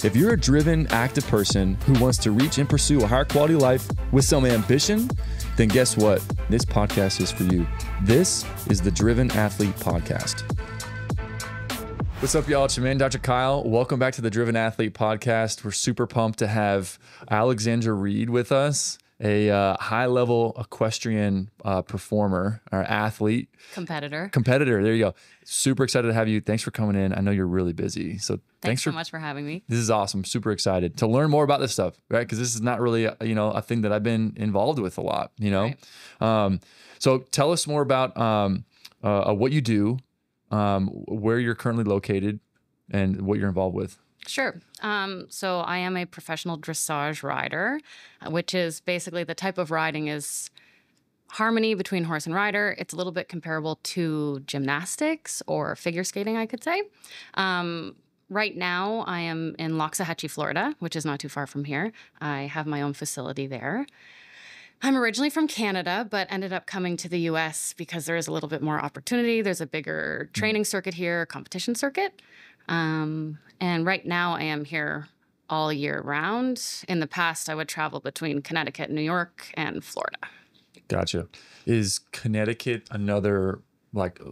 If you're a driven, active person who wants to reach and pursue a higher quality life with some ambition, then guess what? This podcast is for you. This is the Driven Athlete Podcast. What's up, y'all? It's your man, Dr. Kyle. Welcome back to the Driven Athlete Podcast. We're super pumped to have Alexandra Reid with us, a high-level equestrian performer or athlete. Competitor. There you go. Super excited to have you. Thanks for coming in. I know you're really busy. So thanks so much for having me. This is awesome. Super excited to learn more about this stuff, right? Because this is not really, a thing that I've been involved with a lot, Right. So tell us more about what you do, where you're currently located, and what you're involved with. Sure. So I am a professional dressage rider, which is basically the type of riding is harmony between horse and rider. It's a little bit comparable to gymnastics or figure skating, I could say. Right now, I am in Loxahatchee, Florida, which is not too far from here. I have my own facility there. I'm originally from Canada, but ended up coming to the U.S. because there is a little bit more opportunity. There's a bigger training circuit here, competition circuit. And right now I am here all year round. In the past, I would travel between Connecticut, New York, and Florida. Gotcha. Is Connecticut another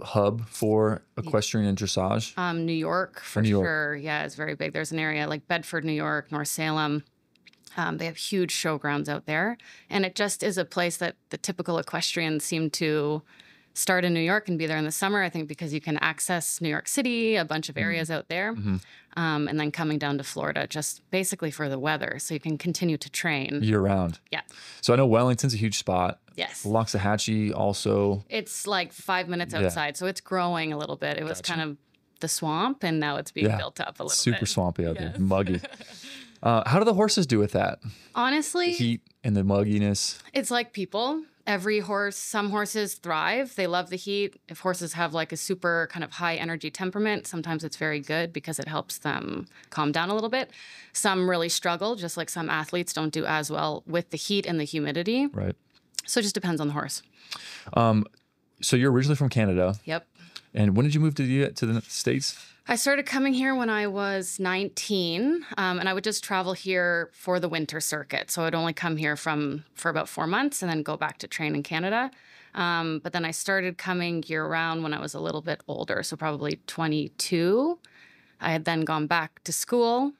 hub for equestrian and dressage? New York, for sure. Yeah, it's very big. There's an area like Bedford, New York, North Salem. They have huge showgrounds out there. And it just is a place that the typical equestrians seem to start in New York and be there in the summer, I think, because you can access New York City, a bunch of areas out there, and then coming down to Florida just basically for the weather. So you can continue to train. Year round. Yeah. So I know Wellington's a huge spot. Yes. Loxahatchee also. It's like 5 minutes outside. Yeah. So it's growing a little bit. It was kind of the swamp, and now it's being built up a little bit. Super swampy out there, muggy. How do the horses do with that? Honestly, the heat and the mugginess. It's like people. Every horse, some horses thrive. They love the heat. If horses have like a super kind of high energy temperament, sometimes it's very good because it helps them calm down a little bit. Some really struggle, just like some athletes don't do as well with the heat and the humidity. Right. So it just depends on the horse. So you're originally from Canada. Yep. And when did you move to the States? I started coming here when I was 19, and I would just travel here for the winter circuit. So I'd only come here for about 4 months and then go back to train in Canada. But then I started coming year-round when I was a little bit older, so probably 22. I had then gone back to school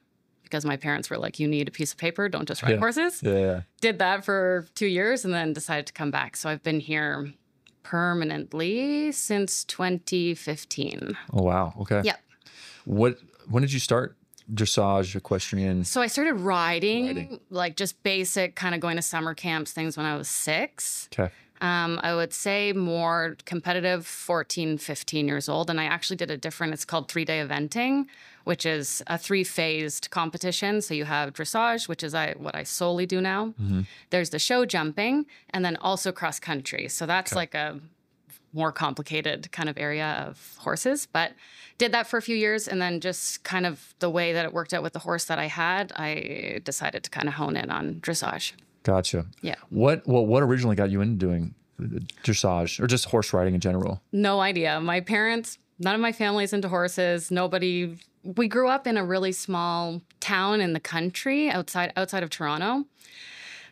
because my parents were like, you need a piece of paper, don't just ride horses. Yeah. Did that for 2 years and then decided to come back. So I've been here permanently since 2015. Oh, wow. Okay. Yep. When did you start dressage, equestrian? So I started riding, like just basic, kind of going to summer camps, things when I was 6. Okay. I would say more competitive, 14, 15 years old. And I actually did it's called 3-day eventing, which is a 3-phased competition. So you have dressage, which is what I solely do now. Mm-hmm. There's the show jumping, and then also cross country. So that's like a more complicated kind of area of horses, but did that for a few years. And then just kind of the way that it worked out with the horse that I had, I decided to kind of hone in on dressage. Gotcha. Yeah. What originally got you into doing dressage or just horse riding in general? No idea. My parents, none of my family's into horses. Nobody. We grew up in a really small town in the country outside of Toronto.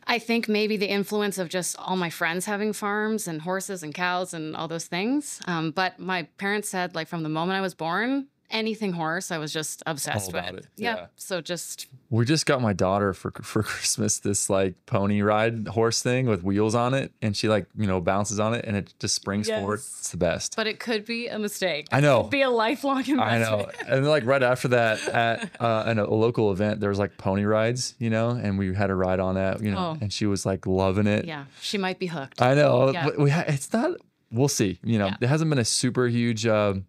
I think maybe the influence of just all my friends having farms and horses and cows and all those things. But my parents said, like, from the moment I was born, anything horse, I was just obsessed with. It. Yeah. So we just got my daughter for Christmas this like pony ride horse thing with wheels on it, and she bounces on it and it just springs forward. It's the best. But it could be a mistake. I know. It could be a lifelong investment. I know. And like right after that at a local event, there was like pony rides, and we had a ride on that, and she was like loving it. Yeah, she might be hooked. I know. Yeah. It's not. We'll see. It hasn't been a super huge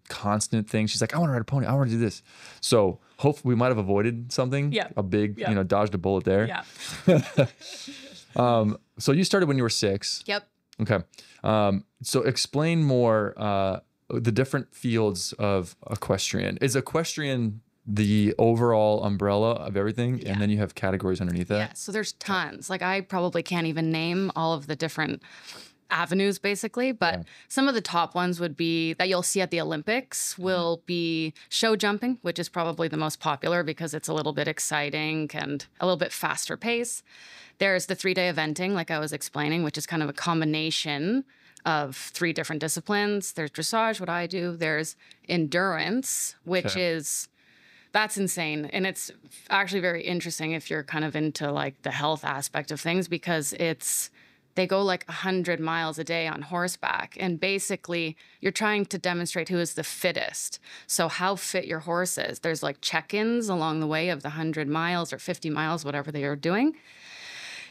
constant thing. She's like, I want to ride a pony. I want to do this. So hopefully we might have avoided something. Yeah. A big, dodged a bullet there. Yeah. So you started when you were 6. Yep. Okay. So explain more the different fields of equestrian. Is equestrian the overall umbrella of everything? Yeah. And then you have categories underneath that? Yeah. So there's tons. Like I probably can't even name all of the different avenues basically, but some of the top ones would be that you'll see at the Olympics will be show jumping, which is probably the most popular because it's a little bit exciting and a little bit faster pace. There's the 3-day eventing, like I was explaining, which is kind of a combination of 3 different disciplines. There's dressage, what I do. There's endurance, which is, that's insane. And it's actually very interesting if you're kind of into like the health aspect of things, because they go like 100 miles a day on horseback. And basically you're trying to demonstrate who is the fittest. So how fit your horse is. There's like check-ins along the way of the 100 miles or 50 miles, whatever they are doing.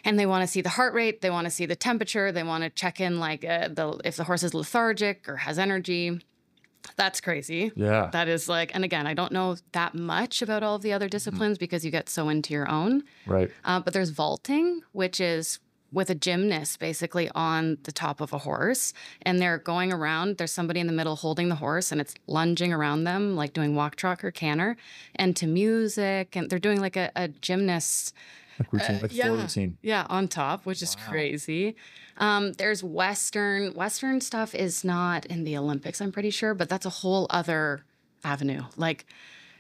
And they want to see the heart rate. They want to see the temperature. They want to check in like if the horse is lethargic or has energy. That's crazy. Yeah. That is like, and again, I don't know that much about all of the other disciplines because you get so into your own. Right. But there's vaulting, which is with a gymnast basically on the top of a horse, and they're going around. There's somebody in the middle holding the horse, and it's lunging around them like doing walk, trot, or canter, and to music, and they're doing like a gymnast routine, floor routine. Yeah, on top, which is crazy. There's Western stuff is not in the Olympics, I'm pretty sure, but that's a whole other avenue. Like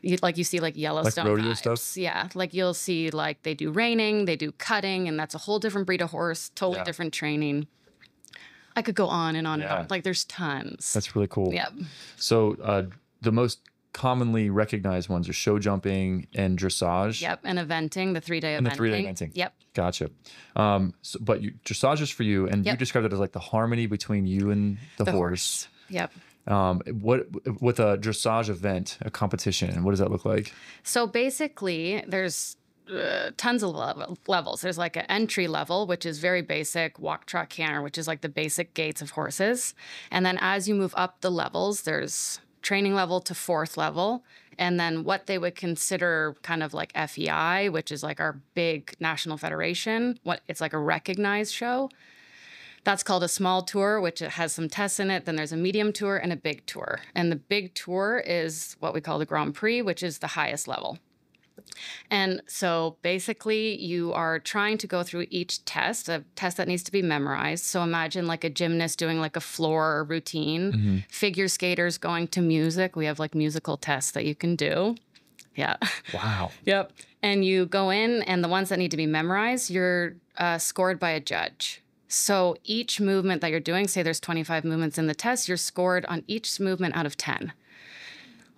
you see like Yellowstone, like rodeo vibes. stuff. Yeah, like you'll see like they do reining, they do cutting, and that's a whole different breed of horse, totally different training. I could go on and on and on. Like there's tons. That's really cool. Yep. So the most commonly recognized ones are show jumping and dressage. Yep, and eventing, the 3-day eventing. And the 3-day eventing. Yep. Gotcha. But dressage is for you, and you described it as like the harmony between you and the horse. Yep. What with a dressage event, a competition, what does that look like? So basically, there's tons of levels. There's like an entry level, which is very basic, walk, trot, canter, which is like the basic gaits of horses. And then as you move up the levels, there's training level to 4th level. And then what they would consider kind of like FEI, which is like our big national federation. It's like a recognized show. That's called a small tour, which has some tests in it. Then there's a medium tour and a big tour. And the big tour is what we call the Grand Prix, which is the highest level. And so basically you are trying to go through each test, a test that needs to be memorized. So imagine like a gymnast doing like a floor routine, figure skaters going to music. We have like musical tests that you can do. Yeah. Wow. Yep. And you go in, and the ones that need to be memorized, you're scored by a judge. So each movement that you're doing, say there's 25 movements in the test, you're scored on each movement out of 10.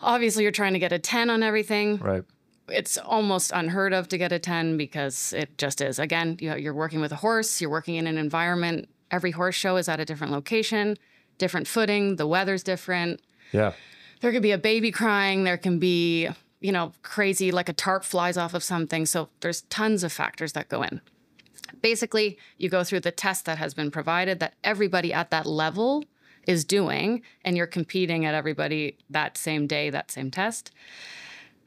Obviously, you're trying to get a 10 on everything. Right. It's almost unheard of to get a 10 because it just is. Again, you're working with a horse, you're working in an environment. Every horse show is at a different location, different footing, the weather's different. Yeah. There could be a baby crying, there can be, crazy, like a tarp flies off of something. So there's tons of factors that go in. Basically, you go through the test that has been provided that everybody at that level is doing, and you're competing at everybody that same day, that same test.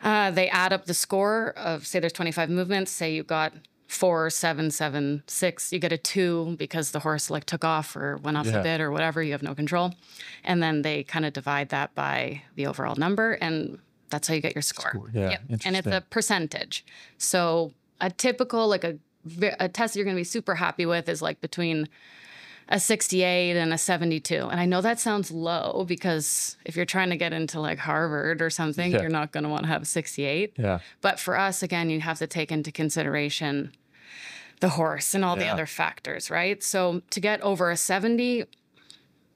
They add up the score of, say there's 25 movements, say you got 4, 7, 7, 6, you get a 2 because the horse like took off or went off the bit or whatever, you have no control. And then they kind of divide that by the overall number, and that's how you get your score. Yeah, yep. And it's a percentage. So a typical, like a test that you're going to be super happy with is like between a 68 and a 72. And I know that sounds low because if you're trying to get into like Harvard or something, you're not going to want to have a 68. Yeah. But for us, again, you have to take into consideration the horse and all the other factors, right? So to get over a 70,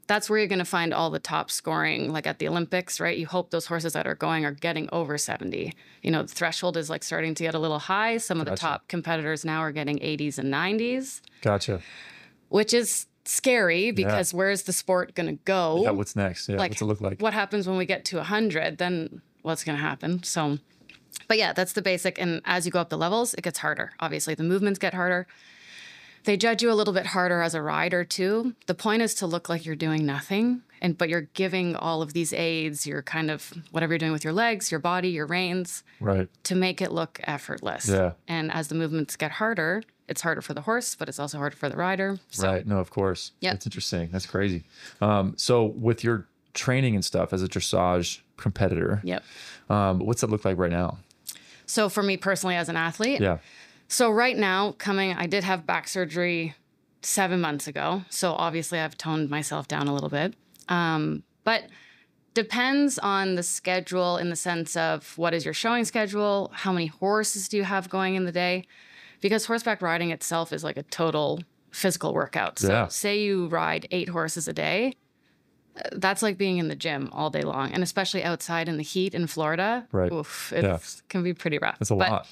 that's where you're going to find all the top scoring, like at the Olympics, right? You hope those horses that are going are getting over 70. The threshold is like starting to get a little high. Some of the top competitors now are getting 80s and 90s. Gotcha. Which is scary because where's the sport going to go? Yeah, what's next? Yeah, what's it look like? What happens when we get to 100? Then what's going to happen? So, but yeah, that's the basic. And as you go up the levels, it gets harder. Obviously, the movements get harder. They judge you a little bit harder as a rider too. The point is to look like you're doing nothing, but you're giving all of these aids, you're kind of whatever you're doing with your legs, your body, your reins, right, to make it look effortless. Yeah. And as the movements get harder, it's harder for the horse, but it's also harder for the rider. So, right. No, of course. Yeah. That's interesting. That's crazy. So with your training and stuff as a dressage competitor, what's that look like right now? So for me personally as an athlete, yeah. So right now, I did have back surgery 7 months ago. So obviously I've toned myself down a little bit. But depends on the schedule in the sense of what is your showing schedule? How many horses do you have going in the day? Because horseback riding itself is like a total physical workout. So say you ride 8 horses a day, that's like being in the gym all day long. And especially outside in the heat in Florida, oof, it can be pretty rough. It's a lot.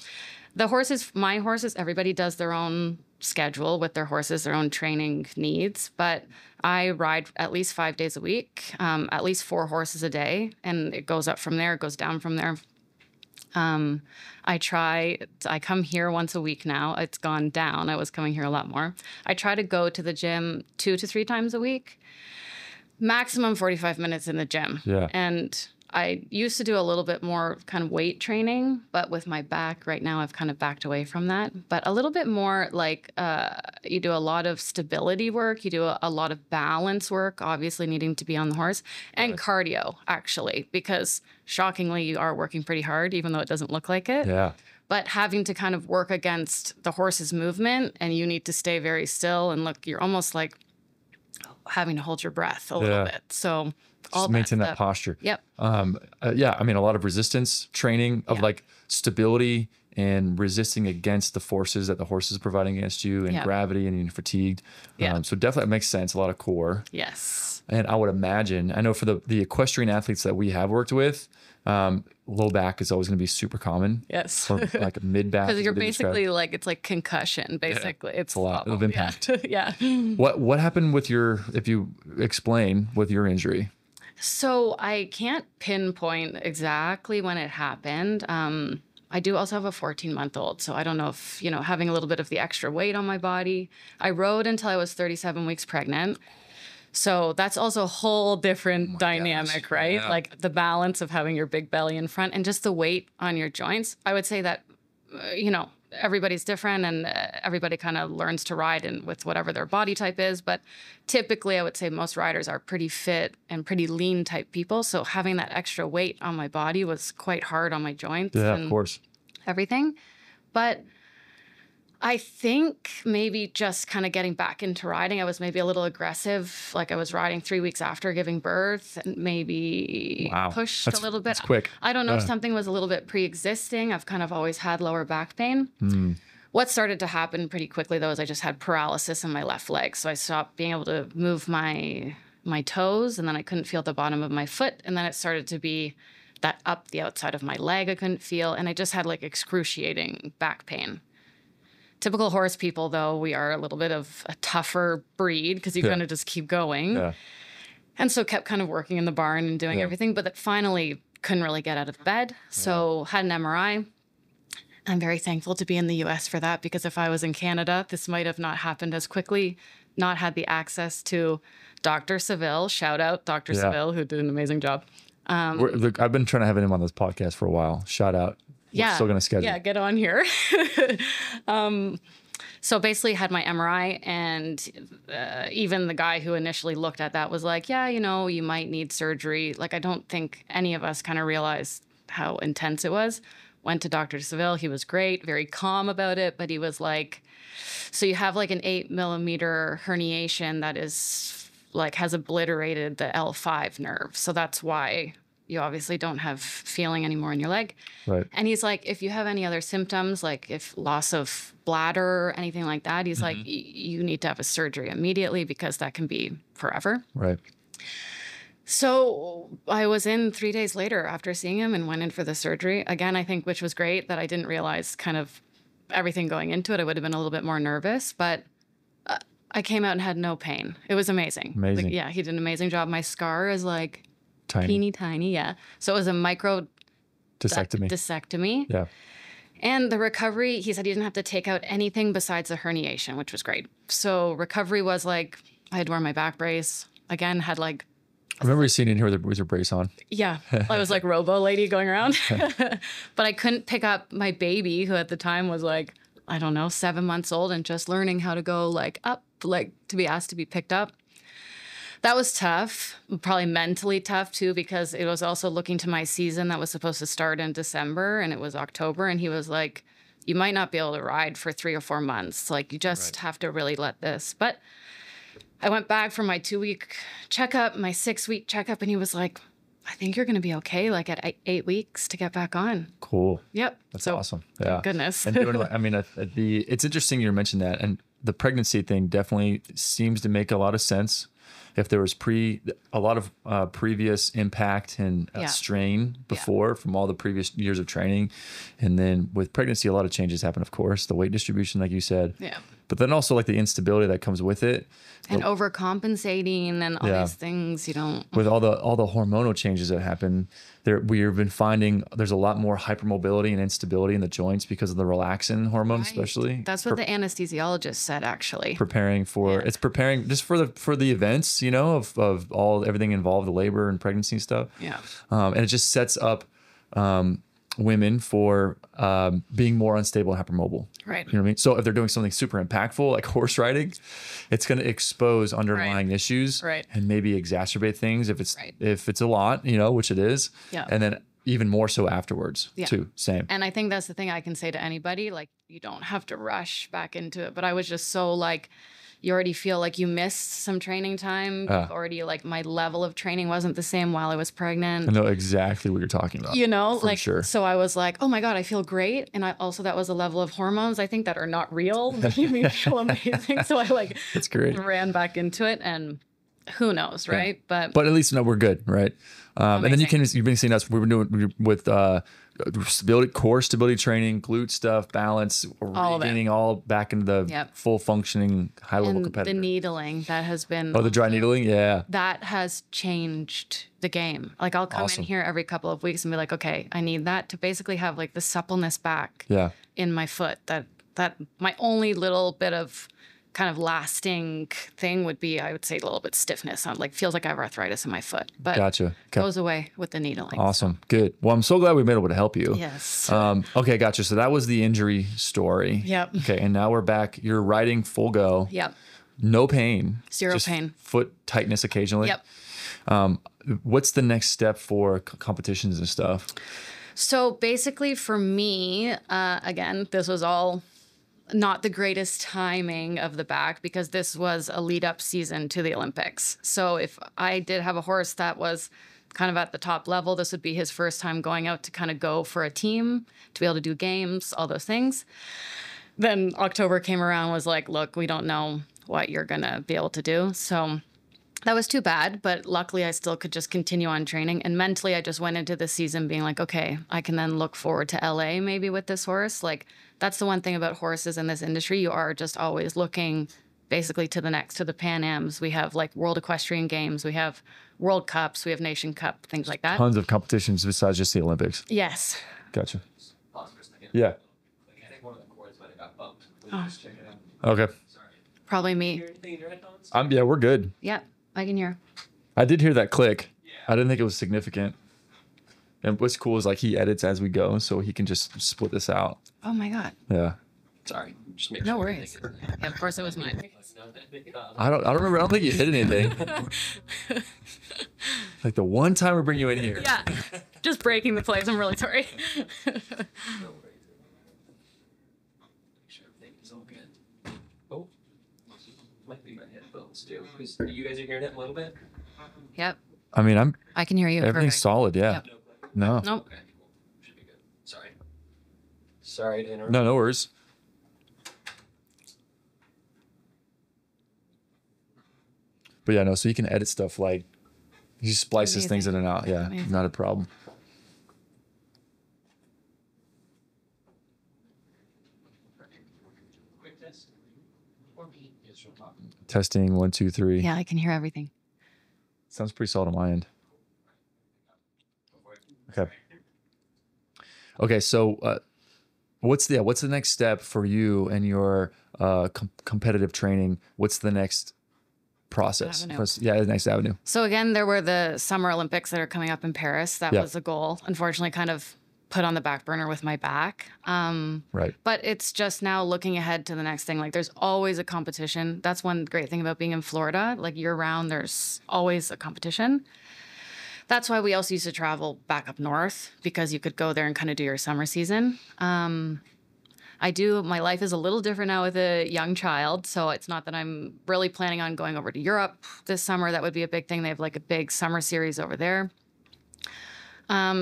The horses, my horses, everybody does their own schedule with their horses, their own training needs. But I ride at least 5 days a week, at least 4 horses a day. And it goes up from there, it goes down from there. I come here once a week now. It's gone down. I was coming here a lot more. I try to go to the gym 2 to 3 times a week, maximum 45 minutes in the gym. Yeah. And I used to do a little bit more kind of weight training, but with my back right now, I've kind of backed away from that. But a little bit more like you do a lot of stability work. You do a lot of balance work, obviously needing to be on the horse, and cardio, actually, because shockingly, you are working pretty hard, even though it doesn't look like it. Yeah. But having to kind of work against the horse's movement, and you need to stay very still and look, you're almost like having to hold your breath a little bit. So all just maintain that posture. Yep. Yeah. I mean, a lot of resistance training of like stability and resisting against the forces that the horse is providing against you, and gravity, and you're fatigued. So definitely it makes sense. A lot of core. Yes. And I would imagine, I know for the equestrian athletes that we have worked with, low back is always going to be super common. Yes. For like mid back. Because you're basically like, it's like concussion, basically. It's a lot of impact. Yeah. What happened with if you explain with your injury? So I can't pinpoint exactly when it happened. I do also have a 14-month-old, so I don't know if, having a little bit of the extra weight on my body. I rode until I was 37 weeks pregnant. So that's also a whole different dynamic, right? Yeah. Like the balance of having your big belly in front and just the weight on your joints. I would say that, everybody's different, and everybody kind of learns to ride with whatever their body type is. But typically, I would say most riders are pretty fit and pretty lean type people. So having that extra weight on my body was quite hard on my joints. Yeah, and of course. everything. But I think maybe just kind of getting back into riding, I was maybe a little aggressive. Like I was riding 3 weeks after giving birth, and maybe pushed a little bit. That's quick. I don't know if something was a little bit pre-existing. I've kind of always had lower back pain. What started to happen pretty quickly, though, is I just had paralysis in my left leg. So I stopped being able to move my toes, and then I couldn't feel the bottom of my foot. And then it started to be that up the outside of my leg I couldn't feel. And I just had like excruciating back pain. Typical horse people, though, we are a little bit of a tougher breed because you kind of just keep going. Yeah. And so kept kind of working in the barn and doing everything, but that finally couldn't really get out of bed. So had an MRI. I'm very thankful to be in the US for that, because if I was in Canada, this might have not happened as quickly, not had the access to Dr. Seville. Shout out Dr. Seville, who did an amazing job. I've been trying to have him on this podcast for a while. Shout out. We're still going to schedule. Yeah, get on here. So basically had my MRI, and even the guy who initially looked at that was like, yeah, you might need surgery. Like, I don't think any of us kind of realized how intense it was. Went to Dr. Seville. He was great, very calm about it. But he was like, so you have like an 8-millimeter herniation that is like has obliterated the L5 nerve. So that's why you obviously don't have feeling anymore in your leg. Right. And he's like, if you have any other symptoms, like if loss of bladder or anything like that, he's like, you need to have a surgery immediately, because that can be forever. Right. So I was in 3 days later after seeing him and went in for the surgery. Again, I think, which was great, that I didn't realize kind of everything going into it. I would have been a little bit more nervous, but I came out and had no pain. It was amazing. Amazing. Like, yeah, he did an amazing job. My scar is like teeny tiny, yeah. So it was a microdiscectomy. Yeah. And the recovery, he said he didn't have to take out anything besides the herniation, which was great. So recovery was like, I had to wear my back brace. Again, had like... I remember you seeing in here with your brace on. Yeah. I was like Robo lady going around. But I couldn't pick up my baby, who at the time was like, I don't know, 7 months old, and just learning how to go like up, like to be asked to be picked up. That was tough, probably mentally tough too, because it was also looking to my season that was supposed to start in December, and it was October. And he was like, you might not be able to ride for 3 or 4 months. Like, you just have to really let this. But I went back for my 2-week checkup, my 6-week checkup, and he was like, I think you're going to be okay, like at 8 weeks to get back on. Cool. Yep. That's awesome. Yeah. Thank goodness. And I mean, it's interesting you mentioned that. And the pregnancy thing definitely seems to make a lot of sense. If there was a lot of previous impact and strain before from all the previous years of training. And then with pregnancy, a lot of changes happen, of course, the weight distribution, like you said. Yeah. But then also like the instability that comes with it. And overcompensating and all these things you don't. With all the hormonal changes that happen, we've been finding there's a lot more hypermobility and instability in the joints because of the relaxin hormone, especially. That's what the anesthesiologist said, actually. Preparing just for the events, of everything involved, the labor and pregnancy and stuff. Yeah. And it just sets up women for being more unstable and hypermobile. Right. You know what I mean? So if they're doing something super impactful like horse riding, it's going to expose underlying issues and maybe exacerbate things if it's a lot, which it is. Yeah. And then even more so afterwards too. Same. And I think that's the thing I can say to anybody, like, you don't have to rush back into it. But I was just so like, you already feel like you missed some training time. Already, like, my level of training wasn't the same while I was pregnant. I know exactly what you're talking about. Sure. So I was like, oh my God, I feel great. And that was a level of hormones, I think, that are not real. That make me feel amazing. So I that's great. Ran back into it, and who knows, right? Yeah. But at least we're good, right? And then you've been seeing us. We've been doing with core stability training, glute stuff, balance, getting all back into the full functioning high level competitor. The needling that has been the dry needling, that has changed the game. Like, I'll come in here every couple of weeks and be like, okay, I need that to basically have like the suppleness back in my foot. That my only little bit of kind of lasting thing would be, I would say, a little bit stiffness. Feels like I have arthritis in my foot, but goes away with the needling. Awesome. Good. Well, I'm so glad we've been able to help you. Yes. Okay. Gotcha. So that was the injury story. Yep. Okay. And now we're back. You're riding full go. Yep. No pain. Zero pain. Foot tightness occasionally. Yep. What's the next step for competitions and stuff? So basically for me, again, this was all not the greatest timing of the back, because this was a lead up season to the Olympics. So if I did have a horse that was kind of at the top level, this would be his first time going out to kind of go for a team, to be able to do games, all those things. Then October came around, was like, look, we don't know what you're going to be able to do. So that was too bad, but luckily I still could just continue on training. And mentally, I just went into the season being like, okay, I can then look forward to LA maybe with this horse. Like, that's the one thing about horses in this industry. You are just always looking basically to the Pan Ams. We have like World Equestrian Games. We have World Cups. We have Nation Cup, things like that. Tons of competitions besides just the Olympics. Yes. Gotcha. Pause for a second. Yeah. I think one of the cords might have got bumped. Just check it out. Okay. Sorry. Probably me. Hear anything in your headphones? Yeah, we're good. Yep, I can hear. I did hear that click. Yeah. I didn't think it was significant. And what's cool is like he edits as we go, so he can just split this out. Oh my God. Yeah. Sorry. Just make No sure worries. Yeah, of course it was mine. I don't remember. I don't think you hit anything. Like the one time we bring you in here. Yeah. Just breaking the plates. I'm really sorry. No worries. Make sure everything is all good. Oh. Might be my headphones too. Because you guys are hearing it a little bit? Yep. I mean, I can hear you. Everything's Perfect. solid. Yeah. Yep. No. Nope. Okay, cool. Should be good. Sorry. Sorry to interrupt. No worries. But yeah, no, so you can edit stuff like he just splices things in and out. Yeah, not a problem. Quick test. For me. Yes, sure. Testing 1, 2, 3. Yeah, I can hear everything. Sounds pretty solid on my end. Okay. Okay, so what's the next step for you and your competitive training? What's the next process? The next avenue. So again, there were the Summer Olympics that are coming up in Paris. That was a goal. Unfortunately, kind of put on the back burner with my back. Right. But it's just now looking ahead to the next thing. Like, there's always a competition. That's one great thing about being in Florida. Like, year round, there's always a competition. That's why we also used to travel back up north, because you could go there and kind of do your summer season. My life is a little different now with a young child. So it's not that I'm really planning on going over to Europe this summer. That would be a big thing. They have like a big summer series over there.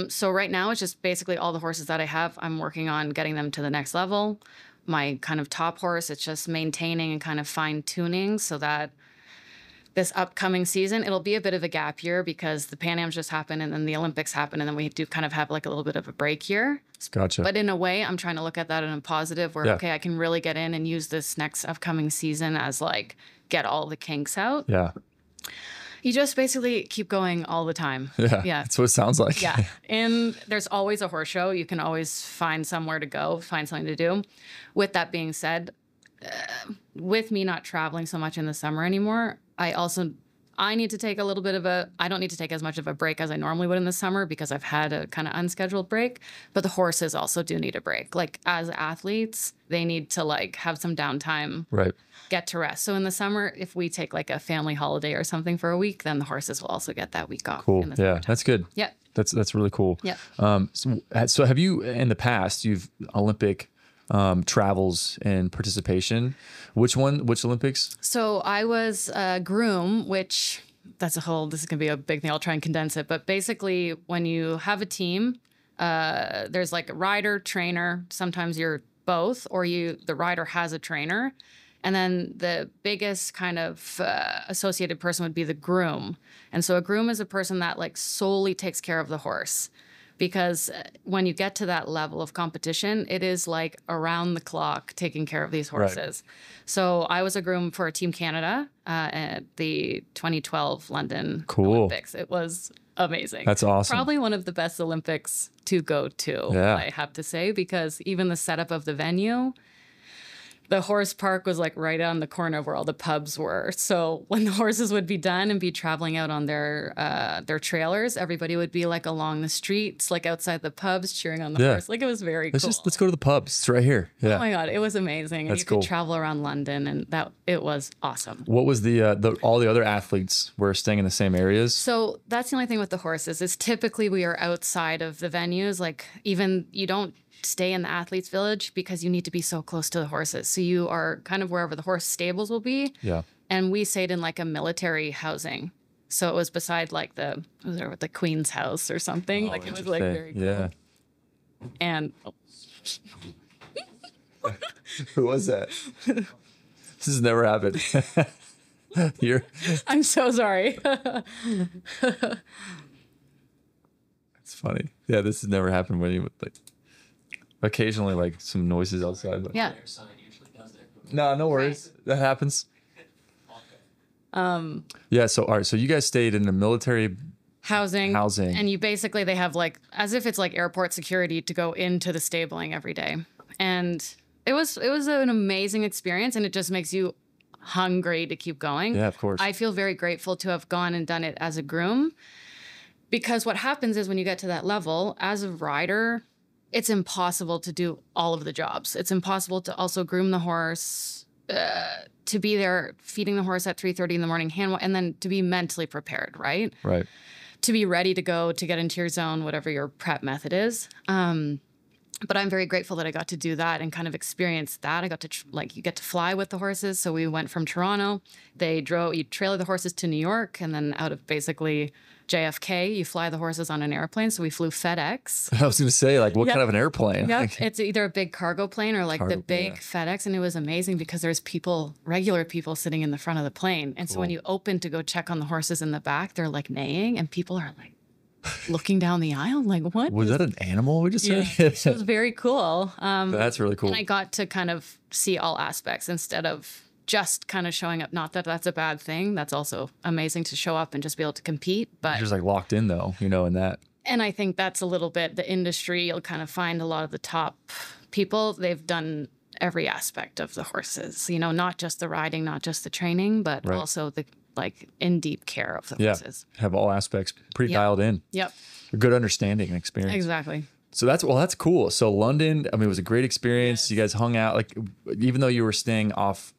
So right now it's just basically all the horses that I have, I'm working on getting them to the next level. My kind of top horse, it's just maintaining and kind of fine tuning so that this upcoming season, it'll be a bit of a gap year because the Pan Ams just happened and then the Olympics happened. And then we do kind of have like a little bit of a break here. Gotcha. But in a way, I'm trying to look at that in a positive where, okay, I can really get in and use this next upcoming season as like, get all the kinks out. Yeah. You just basically keep going all the time. Yeah. That's what it sounds like. Yeah. And there's always a horse show. You can always find somewhere to go, find something to do. With that being said, with me not traveling so much in the summer anymore, I need to take a little bit of I don't need to take as much of a break as I normally would in the summer because I've had a kind of unscheduled break, but the horses also do need a break. Like as athletes, they need to like have some downtime, right? Get to rest. So in the summer, if we take like a family holiday or something for a week, then the horses will also get that week off. Cool. Yeah, that's good. Yeah. That's really cool. Yeah. So have you in the past, you've Olympic travels and participation. Which Olympics? So I was groom, which this is going to be a big thing. I'll try and condense it. But basically when you have a team, there's like a rider, trainer. Sometimes you're both, or the rider has a trainer. And then the biggest kind of associated person would be the groom. And so a groom is a person that like solely takes care of the horse. Because when you get to that level of competition, it is like around the clock taking care of these horses. Right. So I was a groom for Team Canada at the 2012 London Olympics. It was amazing. That's awesome. Probably one of the best Olympics to go to, I have to say, because even the setup of the venue, the horse park was like right on the corner of where all the pubs were. So when the horses would be done and be traveling out on their trailers, everybody would be like along the streets, like outside the pubs, cheering on the horse. Like it was very cool. Let's go to the pubs. It's right here. Yeah. Oh my God, it was amazing. And That's you cool. could travel around London, and it was awesome. What was all the other athletes were staying in the same areas? So that's the only thing with the horses is typically we are outside of the venues. Like even you don't stay in the athletes village because you need to be so close to the horses. So you are kind of wherever the horse stables will be. Yeah. And we stayed in like a military housing. So it was beside like the Queen's house or something. Like it was like very cool. Yeah. And who was that? This has never happened. I'm so sorry. It's funny. Yeah, this has never happened when you like occasionally like some noises outside. But yeah. No worries. That happens. Yeah. So all right. So you guys stayed in the military housing, and they have like as if it's like airport security to go into the stabling every day, and it was an amazing experience, and it just makes you hungry to keep going. Yeah, of course. I feel very grateful to have gone and done it as a groom, because what happens is when you get to that level as a rider, it's impossible to do all of the jobs. It's impossible to also groom the horse, to be there feeding the horse at 3:30 in the morning, and then to be mentally prepared, right? Right. To be ready to go, to get into your zone, whatever your prep method is. But I'm very grateful that I got to do that and kind of experience that. I got to, you get to fly with the horses. So we went from Toronto. You trailer the horses to New York, and then out of basically JFK, you fly the horses on an airplane. So we flew FedEx. I was going to say, what kind of an airplane? Yeah, it's either a big cargo plane or the big FedEx. And it was amazing because there's regular people sitting in the front of the plane. And so when you open to go check on the horses in the back, they're neighing, and people are looking down the aisle, what? Was that an animal we just heard? It was very cool. That's really cool. And I got to kind of see all aspects instead of just kind of showing up. Not that that's a bad thing. That's also amazing to show up and just be able to compete. But you're just locked in though, in that. And I think that's a little bit the industry. You'll kind of find a lot of the top people. They've done every aspect of the horses, not just the riding, not just the training, but also the in deep care of the horses. Have all aspects pretty dialed in. Yep. A good understanding and experience. Exactly. So that's cool. So London, it was a great experience. Yes. You guys hung out, even though you were staying off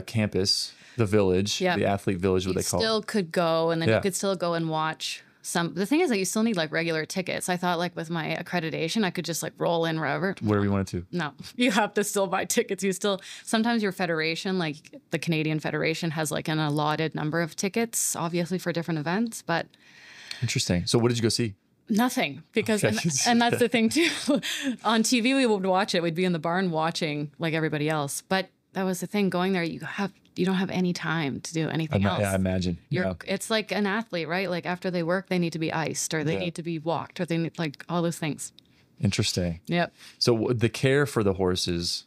campus, the village, the athlete village, what they call it. You still could go, and then you could still go and watch The thing is that you still need like regular tickets. I thought like with my accreditation, I could just like roll in wherever. Wherever you wanted to. No, you have to still buy tickets. Sometimes your federation, like the Canadian Federation, has like an allotted number of tickets, obviously for different events, but. Interesting. So what did you go see? Nothing, because Okay. and that's the thing too. On TV, we would watch it. We'd be in the barn watching like everybody else. But that was the thing. Going there, you don't have any time to do anything else. Yeah, I imagine. It's like an athlete, right? Like after they work, they need to be iced, or they need to be walked, or they need like all those things. Interesting. Yep. So the care for the horses,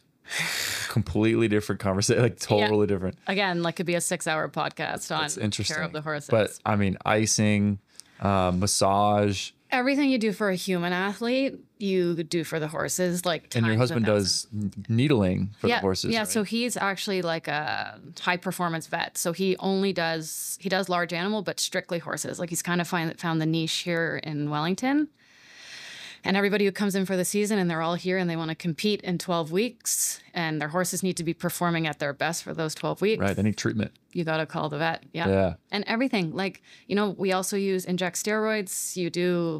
completely different conversation, like totally different. Again, like could be a 6-hour podcast on interesting. care of the horses. But I mean, icing, massage. Everything you do for a human athlete, you do for the horses. Like And your husband does needling for the horses. Yeah, right? so he's actually like a high performance vet. So he does large animal, but strictly horses. Like he's kind of found the niche here in Wellington. And everybody who comes in for the season and they're all here and they want to compete in 12 weeks and their horses need to be performing at their best for those 12 weeks. Right, they need treatment. You got to call the vet. Yeah. And everything. Like, we also inject steroids.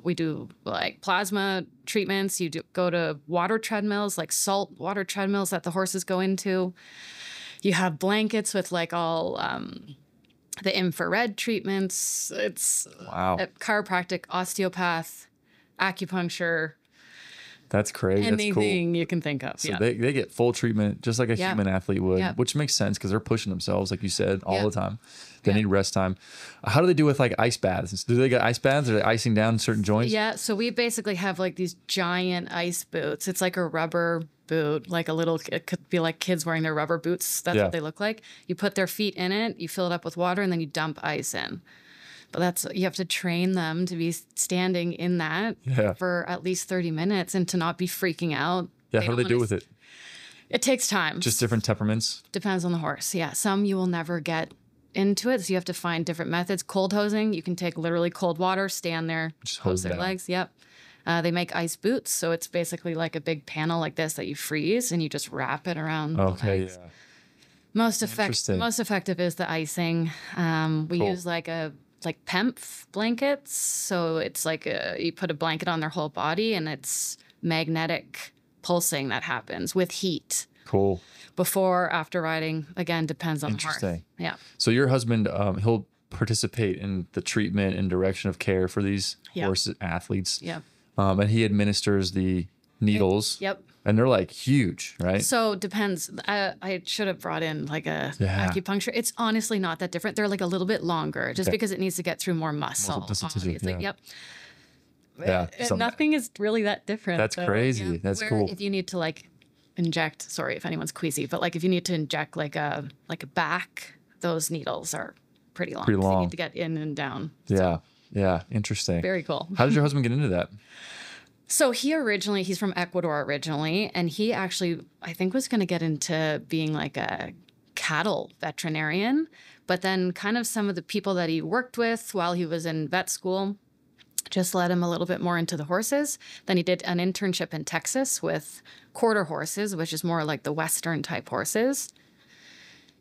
We do like plasma treatments. Go to water treadmills, like salt water treadmills that the horses go into. You have blankets with like all the infrared treatments. It's a chiropractic, osteopath, acupuncture. That's crazy. Anything That's cool. you can think of. So they get full treatment just like a human athlete would, which makes sense because they're pushing themselves, like you said, all the time. They need rest time. How do they do with like ice baths? Do they get ice baths? Are they icing down certain joints? Yeah. So we basically have like these giant ice boots. It's like a rubber boot, like it could be like kids wearing their rubber boots. That's what they look like. You put their feet in it, you fill it up with water, and then you dump ice in. But you have to train them to be standing in that for at least 30 minutes and to not be freaking out. Yeah, how do they do with it? It takes time. Just different temperaments? Depends on the horse. Yeah, some you will never get into it, so you have to find different methods. Cold hosing, you can take literally cold water, stand there, just hose their legs. Yep. They make ice boots, so it's basically like a big panel like this that you freeze and you just wrap it around the legs. Yeah. Most effective is the icing. We use like PEMF blankets. So it's like you put a blanket on their whole body and it's magnetic pulsing that happens with heat. Cool. Before, after riding, again, depends on the horse. Interesting. Yeah. So your husband, he'll participate in the treatment and direction of care for these horse athletes. Yeah. And he administers the needles. Yep. And they're like huge, right? So it depends. I should have brought in like a acupuncture. It's honestly not that different. They're like a little bit longer just because it needs to get through more muscle. Tissue, Yep. Yeah. Nothing is really that different. That's crazy. Yeah. That's cool. If you need to like inject, sorry if anyone's queasy, but like if you need to inject like a back, those needles are pretty long. Pretty long. You need to get in and down. Yeah. So, yeah. Interesting. very cool. How did your husband get into that? So he's from Ecuador originally, and he actually, I think, was going to get into being like a cattle veterinarian. But then kind of some of the people that he worked with while he was in vet school just led him a little bit more into the horses. Then he did an internship in Texas with quarter horses, which is more like the Western type horses,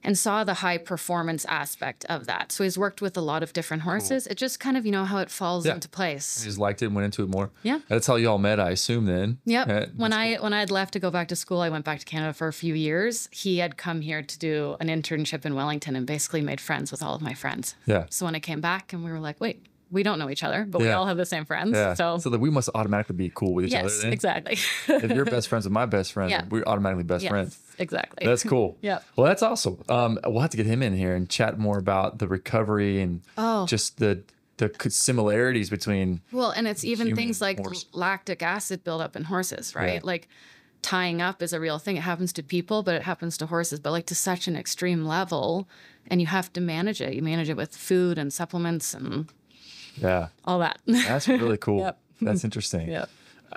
and saw the high performance aspect of that. So he's worked with a lot of different horses. Cool. It just kind of, how it falls into place. He just liked it and went into it more. Yeah. That's how you all met, I assume, then. Yep. When I had left to go back to school, I went back to Canada for a few years. He had come here to do an internship in Wellington and basically made friends with all of my friends. Yeah. So when I came back and we were like, wait, we don't know each other, but we all have the same friends. Yeah. So that we must automatically be cool with each other. Yes, exactly. If you're best friends with my best friend, we're automatically best friends. Exactly. That's cool. Yeah. Well, that's awesome. We'll have to get him in here and chat more about the recovery and just the similarities between. Well, and it's even things like lactic acid buildup in horses, right? Yeah. Like tying up is a real thing. It happens to people, but it happens to horses, but like to such an extreme level, and you have to manage it. You manage it with food and supplements and all that. That's really cool. Yep. That's interesting. Yeah.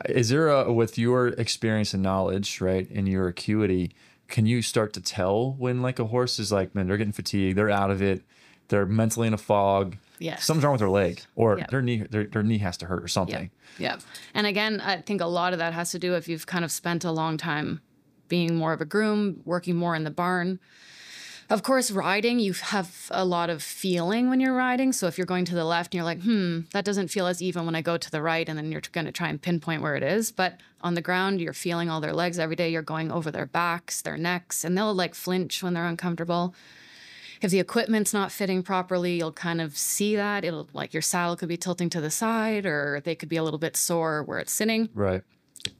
Is there with your experience and knowledge, right, and your acuity, can you start to tell when like a horse is like, man, they're getting fatigued, they're out of it, they're mentally in a fog, something's wrong with their leg, or their knee has to hurt or something? Yeah. And again, I think a lot of that has to do if you've kind of spent a long time being more of a groom, working more in the barn. Of course, riding, you have a lot of feeling when you're riding. So if you're going to the left and you're like, that doesn't feel as even when I go to the right, and then you're going to try and pinpoint where it is. But on the ground, you're feeling all their legs every day. You're going over their backs, their necks, and they'll like flinch when they're uncomfortable. If the equipment's not fitting properly, you'll kind of see that. It'll like your saddle could be tilting to the side, or they could be a little bit sore where it's sitting. Right.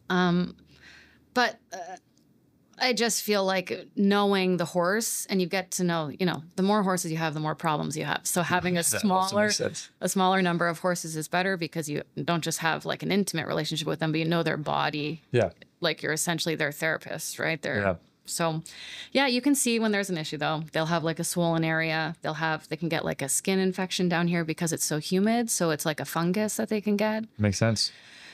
But I just feel like knowing the horse, and you get to know, the more horses you have, the more problems you have. So having a smaller number of horses is better because you don't just have like an intimate relationship with them, but you know their body. Yeah. Like you're essentially their therapist, right? Yeah. So yeah, you can see when there's an issue though. They'll have like a swollen area. They can get like a skin infection down here because it's so humid. So it's like a fungus that they can get. Makes sense.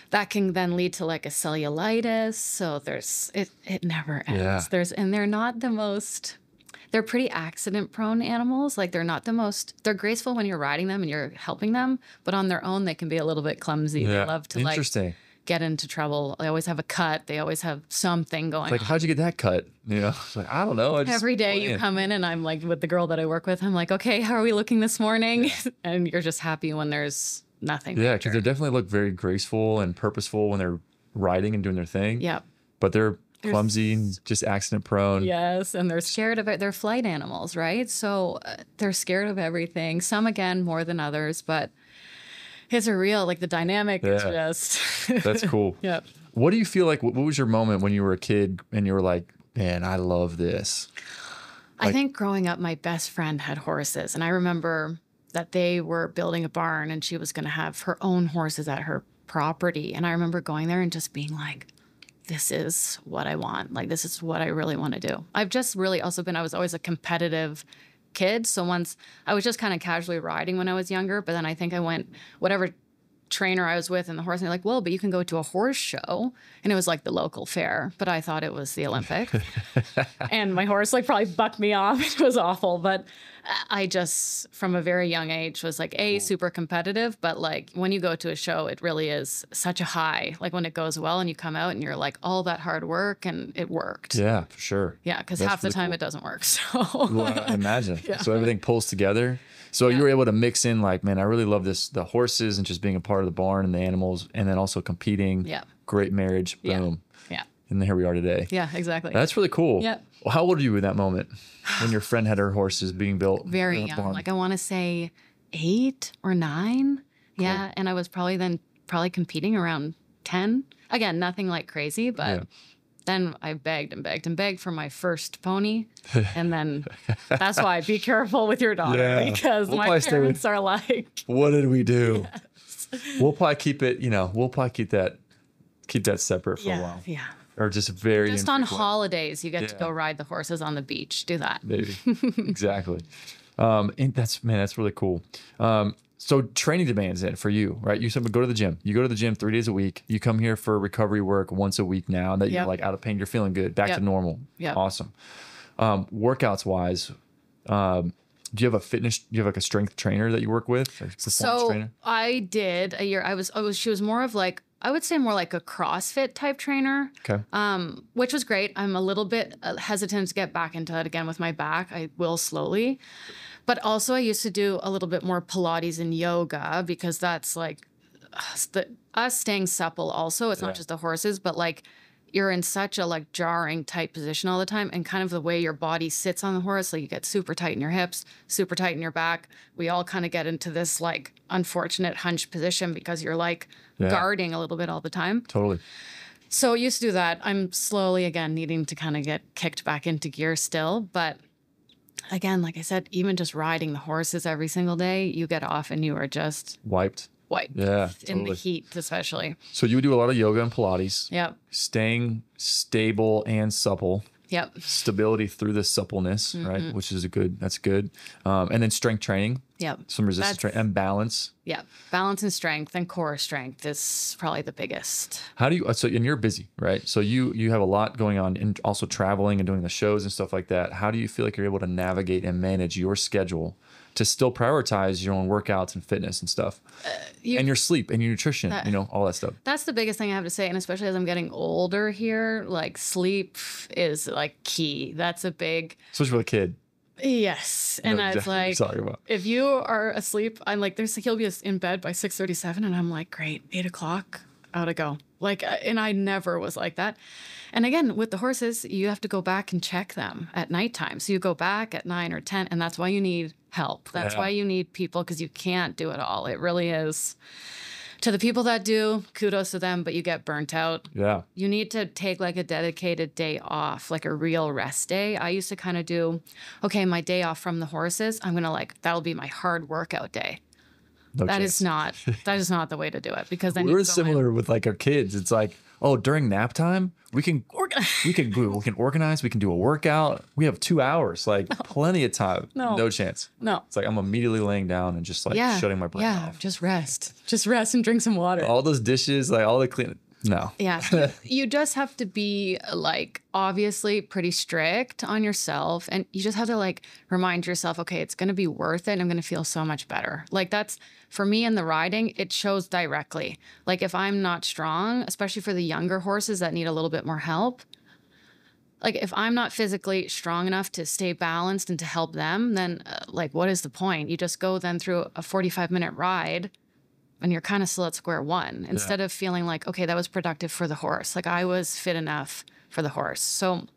That can then lead to like a cellulitis. So it never ends. Yeah. And they're not the most, they're pretty accident prone animals. Like they're graceful when you're riding them and you're helping them, but on their own, they can be a little bit clumsy. Yeah. They love to Interesting. Get into trouble. They always have a cut. They always have something going Like, on. how'd you get that cut? It's like, I don't know. Every day you come in and I'm like with the girl that I work with, I'm like, okay, how are we looking this morning? Yeah. And you're just happy when there's nothing. Yeah, because they definitely look very graceful and purposeful when they're riding and doing their thing. Yeah. But they're clumsy and just accident prone. Yes, and they're scared of it. They're flight animals, right? So they're scared of everything. Some, again, more than others, but it's like the dynamic is just... That's cool. Yeah. What do you feel like, what was your moment when you were a kid and you were like, man, I love this? I think growing up, my best friend had horses, and I remember that they were building a barn and she was going to have her own horses at her property. And I remember going there and just being like, this is what I want. Like, this is what I really want to do. I've just really also I was always a competitive kid. So once I was just kind of casually riding when I was younger, but then I think I went, whatever trainer I was with and the horse, and they're like, well, but you can go to a horse show. And it was like the local fair, but I thought it was the Olympics. And my horse like probably bucked me off. It was awful. But I just, from a very young age, was like, super competitive. But like when you go to a show, it really is such a high. Like when it goes well and you come out and you're like, all that hard work and it worked. Yeah, for sure. Yeah, because half the time it doesn't work. So well, I imagine. Yeah. So everything pulls together. So you were able to mix in like, man, I really love the horses and just being a part of the barn and the animals, and then also competing. Yeah. Great marriage. Boom. Yeah. And here we are today. Yeah, exactly. That's really cool. Yeah. Well, how old were you in that moment when your friend had her horses being built? Very in a young. barn? Like I want to say 8 or 9. Cool. Yeah. And I was probably competing around 10. Again, nothing like crazy, but then I begged and begged and begged for my first pony. And then that's why be careful with your daughter because my parents are like, what did we do? Yes. We'll probably keep it, we'll probably keep that separate for a while. Yeah. Or just on holidays, you get to go ride the horses on the beach. Do that. Maybe. Exactly. And that's really cool. So training demands it for you, right? You said go to the gym. You go to the gym 3 days a week. You come here for recovery work once a week now that you're like out of pain, you're feeling good, back to normal. Yeah. Awesome. Workouts wise, do you have like a strength trainer that you work with? So I did a year. She was more of like, I would say more like a CrossFit type trainer. Okay. Which was great. I'm a little bit hesitant to get back into that again with my back. I will slowly. But also I used to do a little bit more Pilates and yoga because that's like us staying supple also. It's not just the horses, but like you're in such a like jarring tight position all the time, and kind of the way your body sits on the horse, like you get super tight in your hips, super tight in your back. We all kind of get into this like unfortunate hunch position because you're like guarding a little bit all the time. Totally. So I used to do that. I'm slowly again needing to kind of get kicked back into gear still, but again, like I said, even just riding the horses every single day, you get off and you are just wiped. Yeah, in the heat especially. So you would do a lot of yoga and Pilates. Yep. Staying stable and supple. Yep. Stability through the suppleness, right? Which is that's good. And then strength training. Yep. Some resistance training and balance. Yeah. Balance and strength and core strength is probably the biggest. How do you, and you're busy, right? So you have a lot going on and also traveling and doing the shows and stuff like that. How do you feel like you're able to navigate and manage your schedule to still prioritize your own workouts and fitness and stuff and your sleep and your nutrition, all that stuff? That's the biggest thing I have to say. And especially as I'm getting older here, like sleep is like key. That's a big, especially for a kid. Yes. And I was like, if you are asleep, I'm like, he'll be in bed by 6:37. And I'm like, great, 8 o'clock, out to go. Like, and I never was like that. And again, with the horses, you have to go back and check them at nighttime. So you go back at 9 or 10, and that's why you need help. That's why you need people, because you can't do it all. It really is. To the people that do, kudos to them, but you get burnt out. Yeah. You need to take like a dedicated day off, like a real rest day. I used to kind of do, okay, my day off from the horses, I'm going to that'll be my hard workout day. That is not the way to do it, because then we're similar with like our kids. It's like, oh, during nap time, we can organize, we can do a workout. We have 2 hours, like plenty of time. No chance. No. It's like I'm immediately laying down and just like shutting my brain off. Just rest and drink some water. All those dishes, like all the clean. No. Yeah. You just have to be like obviously pretty strict on yourself, and you just have to like remind yourself, okay, it's going to be worth it. I'm going to feel so much better. Like that's for me in the riding, it shows directly. Like if I'm not strong, especially for the younger horses that need a little bit more help, like if I'm not physically strong enough to stay balanced and to help them, then like what is the point? You just go then through a 45-minute ride and you're kind of still at square one instead of feeling like, okay, that was productive for the horse. Like I was fit enough for the horse. So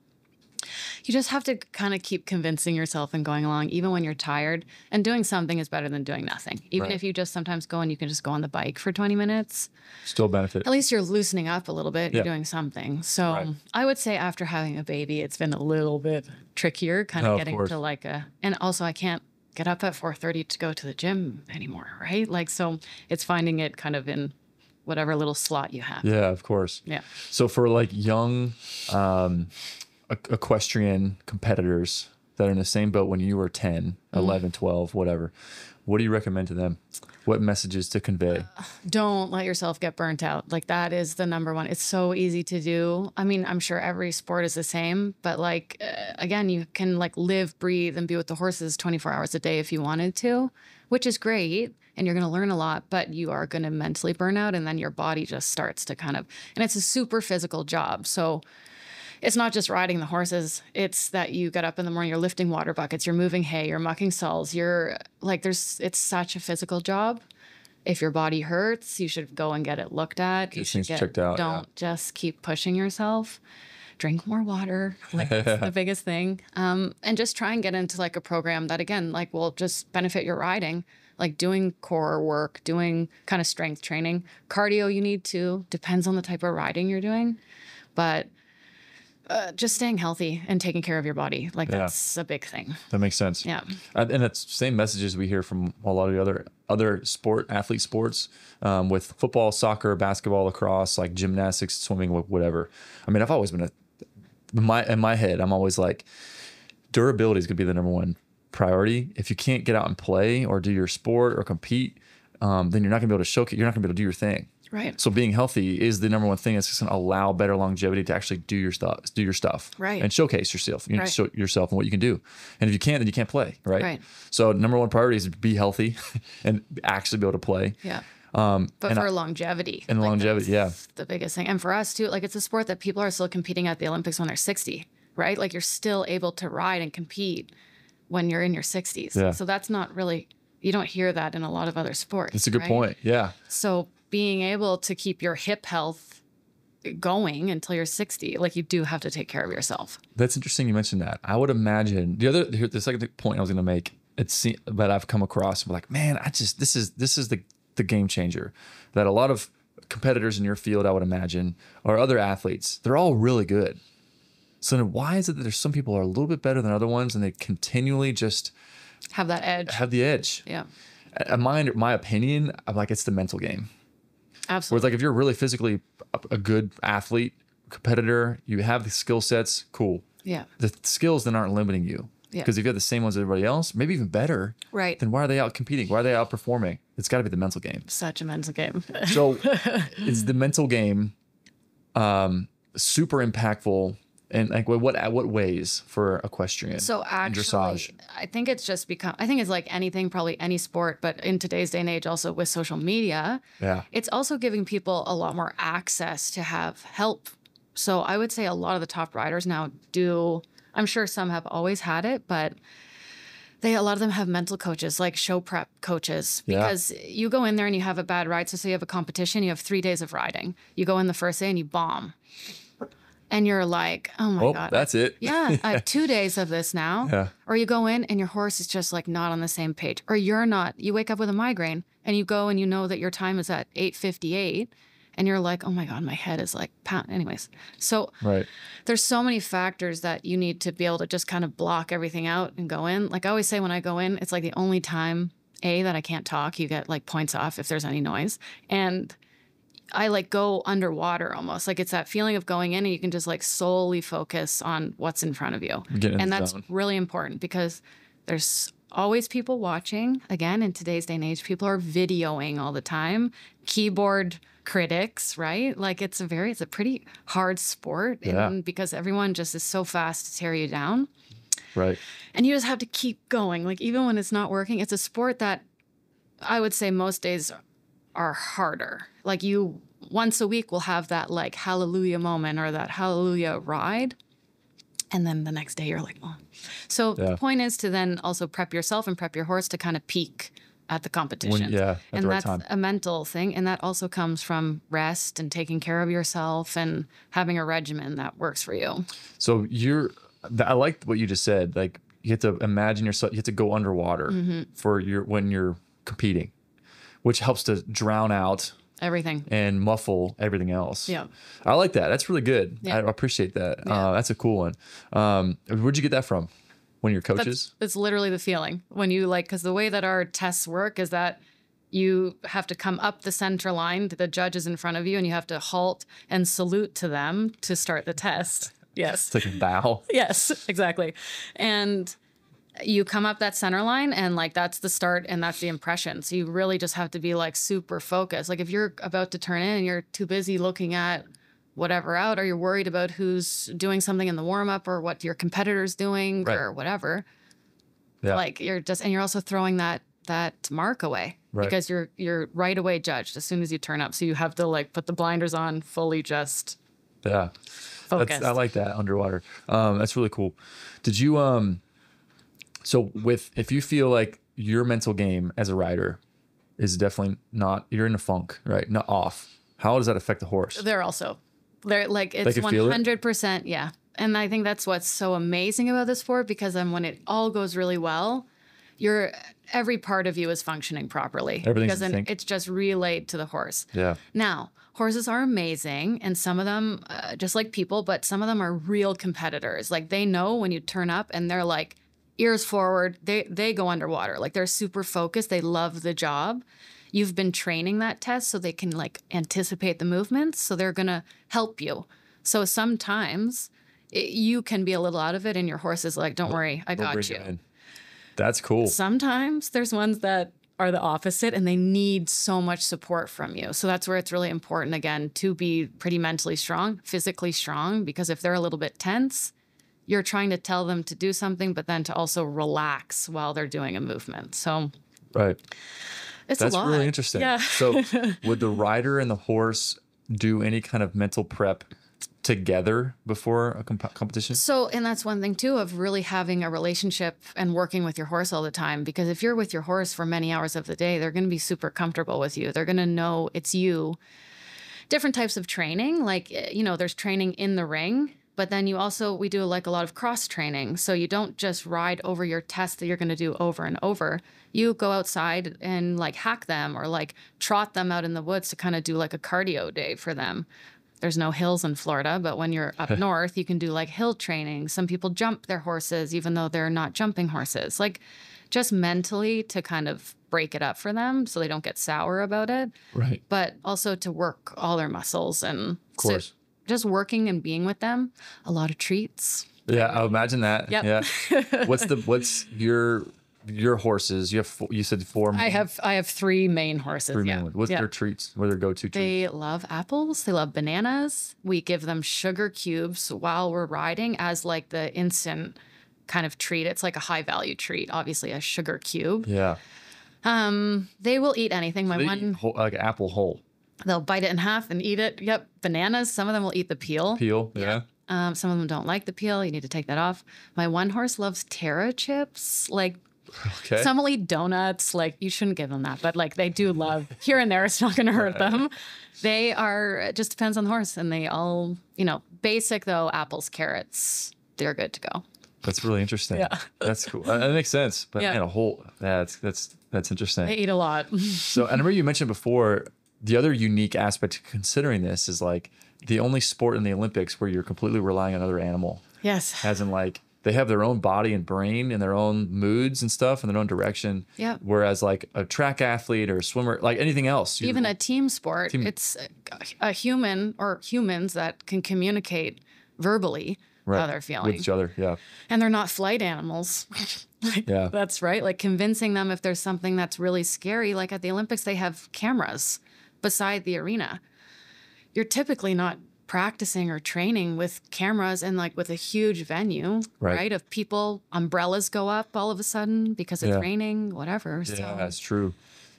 you just have to kind of keep convincing yourself and going along, even when you're tired. And doing something is better than doing nothing. Even if you just sometimes go and you can just go on the bike for 20 minutes. Still benefit. At least you're loosening up a little bit. You're doing something. So I would say after having a baby, it's been a little bit trickier kind of getting to like and also I can't get up at 4:30 to go to the gym anymore, right? Like, so it's finding it kind of in whatever little slot you have. Yeah, of course. Yeah. So for like young equestrian competitors that are in the same boat when you were 10, 11, 12, whatever, what do you recommend to them? What messages to convey? Don't let yourself get burnt out. Like that is the number one. It's so easy to do. I mean, I'm sure every sport is the same, but like, again, you can like live, breathe, and be with the horses 24 hours a day if you wanted to, which is great. And you're going to learn a lot, but you are going to mentally burn out. And then your body just starts to kind of, and it's a super physical job. So it's not just riding the horses. It's that you get up in the morning, you're lifting water buckets, you're moving hay, you're mucking stalls. You're like, it's such a physical job. If your body hurts, you should go and get it looked at. You should get checked out. Don't just keep pushing yourself. Drink more water. Like that's the biggest thing. And just try and get into like a program that again, like will just benefit your riding. Like doing core work, doing kind of strength training. Cardio you need to, depends on the type of riding you're doing. But just staying healthy and taking care of your body. Like that's a big thing. That makes sense. Yeah. And it's same messages we hear from a lot of the other athlete sports with football, soccer, basketball, lacrosse, like gymnastics, swimming, whatever. I mean, I've always been in my head, I'm always like, durability is going to be the number one priority. If you can't get out and play or do your sport or compete, then you're not going to be able to showcase, you're not going to be able to do your thing. Right. So being healthy is the number one thing that's just going to allow better longevity to actually do your stuff. Right. And showcase yourself, show yourself and what you can do. And if you can't, then you can't play. Right. So number one priority is to be healthy and actually be able to play. Yeah. But for longevity. And like longevity, the biggest thing. And for us too, like it's a sport that people are still competing at the Olympics when they're 60, right? Like you're still able to ride and compete when you're in your 60s. Yeah. So that's not really, you don't hear that in a lot of other sports. That's a good point. Yeah. So being able to keep your hip health going until you're 60, like you do have to take care of yourself. That's interesting you mentioned that. I would imagine the second point I was going to make, that I've come across, I'm like, man, this is the game changer that a lot of competitors in your field, I would imagine, or other athletes, they're all really good. So then why is it that there's some people are a little bit better than other ones and they continually just have that edge? Have the edge. Yeah. My opinion, I'm like, it's the mental game. Absolutely. Where it's like if you're really physically a good athlete, competitor, you have the skill sets, cool. Yeah. The skills then aren't limiting you. Yeah. Because if you have the same ones as everybody else, maybe even better, right? Then why are they out competing? Why are they out performing? It's got to be the mental game. Such a mental game. So is the mental game super impactful? And like what ways for equestrian? So actually, dressage? I think it's just I think it's like anything, probably any sport, but in today's day and age, also with social media, it's also giving people a lot more access to have help. So I would say a lot of the top riders now do. I'm sure some have always had it, but A lot of them have mental coaches, like show prep coaches, because you go in there and you have a bad ride. So say you have a competition, you have 3 days of riding. You go in the first day and you bomb. And you're like, oh my God. That's it. Yeah, I have 2 days of this now. Yeah. Or you go in and your horse is just like not on the same page. Or you're not, you wake up with a migraine and you go and you know that your time is at 8:58. And you're like, oh my God, my head is like pound. Anyways, so there's so many factors that you need to be able to just kind of block everything out and go in. Like I always say when I go in, it's like the only time, that I can't talk. You get like points off if there's any noise. And I like go underwater almost. Like it's that feeling of going in and you can just like solely focus on what's in front of you. And that's really important because there's always people watching. Again, in today's day and age, people are videoing all the time. Keyboard critics, right? Like it's a pretty hard sport because everyone just is so fast to tear you down. Right. And you just have to keep going. Like even when it's not working, it's a sport that I would say most days are harder. Like you once a week will have that like hallelujah moment or that hallelujah ride. And then the next day you're like, oh. So the point is to then also prep yourself and prep your horse to kind of peak at the competition. And that's a mental thing. And that also comes from rest and taking care of yourself and having a regimen that works for you. So I like what you just said. Like you have to imagine yourself, you have to go underwater when you're competing, which helps to drown out everything and muffle everything else. Yeah. I like that. That's really good. Yeah. I appreciate that. That's a cool one. Where'd you get that from? One of your coaches? It's literally the feeling when you because the way that our tests work is that you have to come up the center line to the judges in front of you and you have to halt and salute to them to start the test. Yes. It's like a bow. Yes, exactly. And you come up that center line and like that's the start and that's the impression. So you really just have to be like super focused. Like if you're about to turn in and you're too busy looking at whatever out, or you're worried about who's doing something in the warm-up or what your competitor's doing or whatever. Yeah. Like you're also throwing that mark away because you're right away judged as soon as you turn up. So you have to like put the blinders on, fully just focused. I like that underwater. That's really cool. Did you so if you feel like your mental game as a rider is definitely you're in a funk, right? Not off. How does that affect the horse? They're like, it's 100%. Yeah. And I think that's what's so amazing about this sport because then when it all goes really well, every part of you is functioning properly. Everything's because then it's just relayed to the horse. Yeah. Now, horses are amazing and some of them, just like people, but some of them are real competitors. Like they know when you turn up and they're like ears forward, they go underwater. Like they're super focused. They love the job. You've been training that test so they can like anticipate the movements. So they're going to help you. So sometimes you can be a little out of it and your horse is like, don't worry, I got you. That's cool. Sometimes there's ones that are the opposite and they need so much support from you. So that's where it's really important, again, to be pretty mentally strong, physically strong, because if they're a little bit tense, you're trying to tell them to do something, but then to also relax while they're doing a movement. So that's really interesting. Yeah. So would the rider and the horse do any kind of mental prep together before a competition? So, and that's one thing too of really having a relationship and working with your horse all the time. Because if you're with your horse for many hours of the day, they're going to be super comfortable with you. They're going to know it's you. Different types of training, like, there's training in the ring. But then we do like a lot of cross training. So you don't just ride over your test that you're going to do over and over. You go outside and like hack them or like trot them out in the woods to kind of do like a cardio day for them. There's no hills in Florida, but when you're up north, you can do like hill training. Some people jump their horses, even though they're not jumping horses. Like just mentally to kind of break it up for them so they don't get sour about it. Right. But also to work all their muscles and of course. Just working and being with them, a lot of treats. Yeah, I imagine that. Yep. Yeah. What's your horses? You said 4. I have 3 main horses. 3 main ones. What's their treats? What are their go-to treats? They love apples. They love bananas. We give them sugar cubes while we're riding as like the instant kind of treat. It's like a high value treat, obviously a sugar cube. Yeah. They will eat anything. Like apple whole. They'll bite it in half and eat it. Yep. Bananas. Some of them will eat the peel. Yeah. Some of them don't like the peel. You need to take that off. My one horse loves Terra chips. Like Okay. Some will eat donuts. Like, you shouldn't give them that, but like they do love here and there. It's not going to hurt them. They are, it just depends on the horse. And they all, basic though, apples, carrots, they're good to go. That's really interesting. Yeah. That's cool. That makes sense. But Yeah. man, that's interesting. They eat a lot. So I remember you mentioned before, the other unique aspect to considering this is like the only sport in the Olympics where you're completely relying on another animal. Yes. As in like they have their own body and brain and their own moods and stuff and their own direction. Yeah. Whereas like a track athlete or a swimmer, like anything else. Even a team sport, it's a human or humans that can communicate verbally how they're feeling. With each other, yeah. And they're not flight animals. Yeah. That's right. Like convincing them if there's something that's really scary. Like at the Olympics, they have cameras beside the arena. You're typically not practicing or training with cameras and like with a huge venue, right? Of people, umbrellas go up all of a sudden because it's raining, whatever. Yeah, so that's true.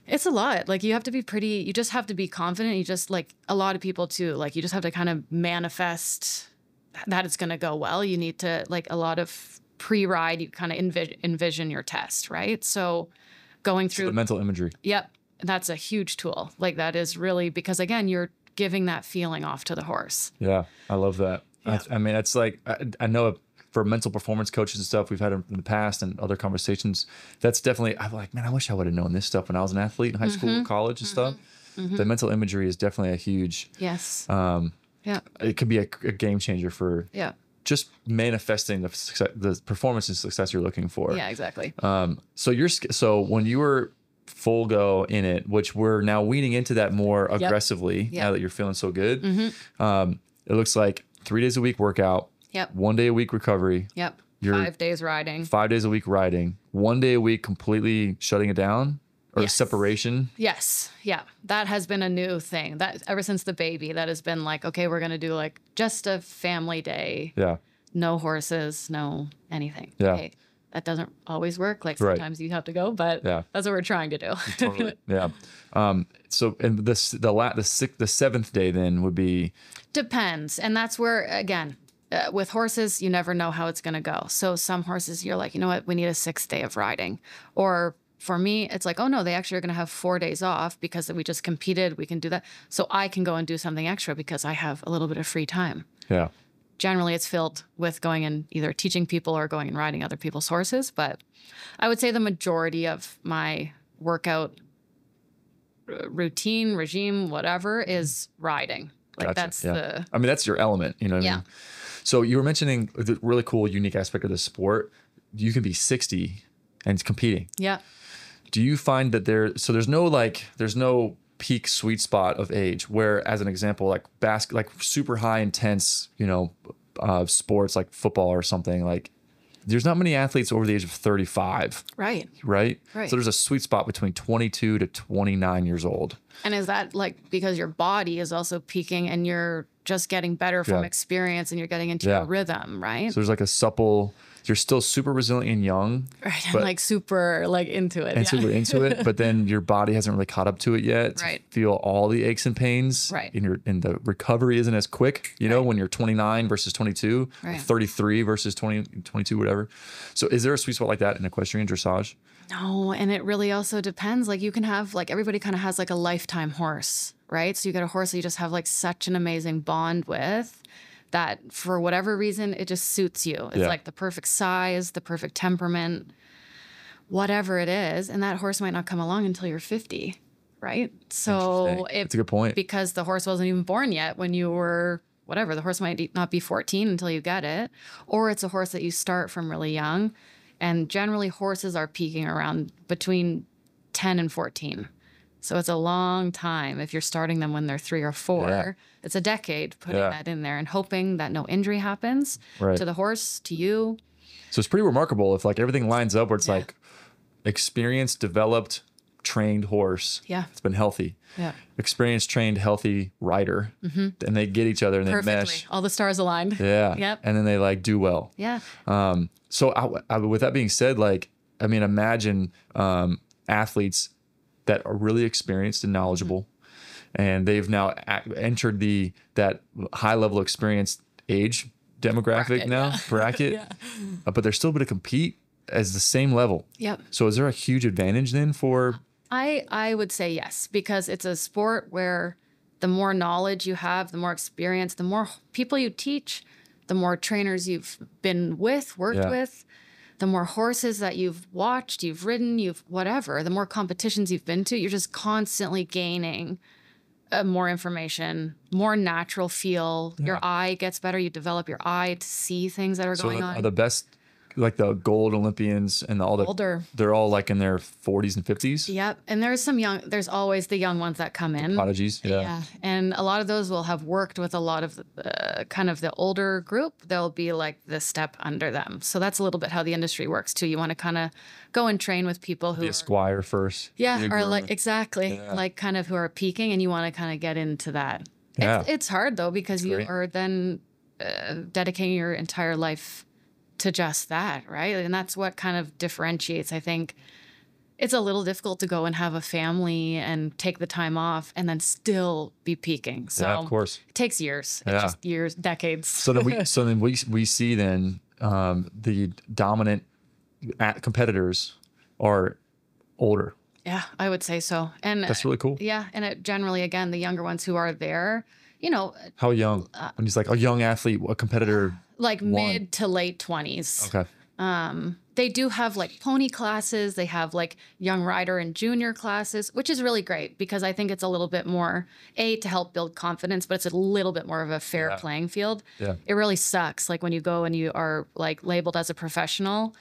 it's a lot. Like you have to be you just have to be confident. You just like a lot of people too, like you just have to kind of manifest that it's going to go well. You need to like a lot of pre-ride, you kind of envision your test, right? So going through the mental imagery. Yep. That's a huge tool. Like that is really, because again, you're giving that feeling off to the horse. Yeah, I love that. Yeah. I mean, it's like, I know for mental performance coaches and stuff we've had in the past and other conversations, that's definitely, I'm like, man, I wish I would have known this stuff when I was an athlete in high school, college and stuff. The mental imagery is definitely a huge, Yes. yeah, it could be a game changer for just manifesting the performance and success you're looking for. Yeah, exactly. So when you were full go in it, which we're now weaning into that more aggressively now that you're feeling so good. It looks like 3 days a week workout. 1 day a week recovery. You're 5 days riding. 5 days a week riding. 1 day a week completely shutting it down or separation. Yes. Yeah. That has been a new thing. That ever since the baby, that has been like, okay, we're going to do like just a family day. Yeah. No horses, no anything. Yeah. Okay. That doesn't always work. Like sometimes you have to go, but that's what we're trying to do. Totally. Yeah. So, and the seventh day then would be. Depends. And that's where, again, with horses, you never know how it's going to go. So some horses, you're like, you know what, we need a 6th day of riding. Or for me, it's like, oh no, they actually are going to have 4 days off because we just competed. We can do that. So I can go and do something extra because I have a little bit of free time. Yeah. Generally, it's filled with going and either teaching people or going and riding other people's horses. But I would say the majority of my workout routine, regime, whatever, is riding. Like that's I mean, that's your element, you know what I mean? So you were mentioning the really cool, unique aspect of the sport. You can be 60 and competing. Yeah. Do you find that there's no peak sweet spot of age where, as an example, like like super high intense, sports like football or something, like there's not many athletes over the age of 35. Right. So there's a sweet spot between 22 to 29 years old. And is that like because your body is also peaking and you're just getting better from experience and you're getting into your rhythm, right? So there's like you're still super resilient and young. Right. And like super like into it. And super into it. But then your body hasn't really caught up to it yet. Right. Feel all the aches and pains. Right. And the recovery isn't as quick, when you're 29 versus 22, or 33 versus 22, whatever. So is there a sweet spot like that in equestrian dressage? No. And it really also depends. Like you can have everybody kind of has like a lifetime horse, right? So you get a horse that you just have like such an amazing bond with, that for whatever reason, it just suits you. It's like the perfect size, the perfect temperament, whatever it is. And that horse might not come along until you're 50, right? So that's a good point. Because the horse wasn't even born yet when you were, whatever, the horse might not be 14 until you get it. Or it's a horse that you start from really young. And generally horses are peaking around between 10 and 14. So it's a long time if you're starting them when they're 3 or 4. Yeah. It's a decade putting that in there and hoping that no injury happens to the horse, to you. So it's pretty remarkable if like everything lines up where it's like experienced, developed, trained horse. Yeah. It's been healthy. Yeah. Experienced, trained, healthy rider. Mm-hmm. And they get each other and they mesh. All the stars aligned. Yeah. Yep. And then they like do well. Yeah. So with that being said, like, I mean, imagine athletes that are really experienced and knowledgeable, and they've now entered that high level experience age demographic bracket. But they're still able to compete. as the same level. Yep. So is there a huge advantage then for? I would say yes, because it's a sport where the more knowledge you have, the more experience, the more people you teach, the more trainers you've been with, worked with, the more horses that you've watched, you've ridden, you've whatever, the more competitions you've been to, you're just constantly gaining more information, more natural feel. Your eye gets better. You develop your eye to see things that are going on. Are the best, like the gold Olympians and all the older, they're all like in their 40s and 50s. Yep. And there's always the young ones that come in. Prodigies. Yeah. And a lot of those will have worked with a lot of kind of the older group. They'll be like the step under them. So that's a little bit how the industry works too. You want to kind of go and train with people who be a squire first. Yeah. Or like, exactly. Yeah. Like kind of who are peaking, and you want to kind of get into that. Yeah. It's hard though, because you are then dedicating your entire life to just that, right? And that's what kind of differentiates. I think it's a little difficult to go and have a family and take the time off and then still be peaking. So of course, it takes years. It's just years, decades. So then we see then the dominant competitors are older. Yeah, I would say so. And that's really cool. Yeah, and it generally, again, the younger ones who are there, How young? When he's like a young athlete, a competitor. Like mid to late 20s. Okay. They do have like pony classes. They have like young rider and junior classes, which is really great because I think it's a little bit more, to help build confidence, but it's a little bit more of a fair playing field. Yeah. It really sucks. Like when you go and you are like labeled as a professional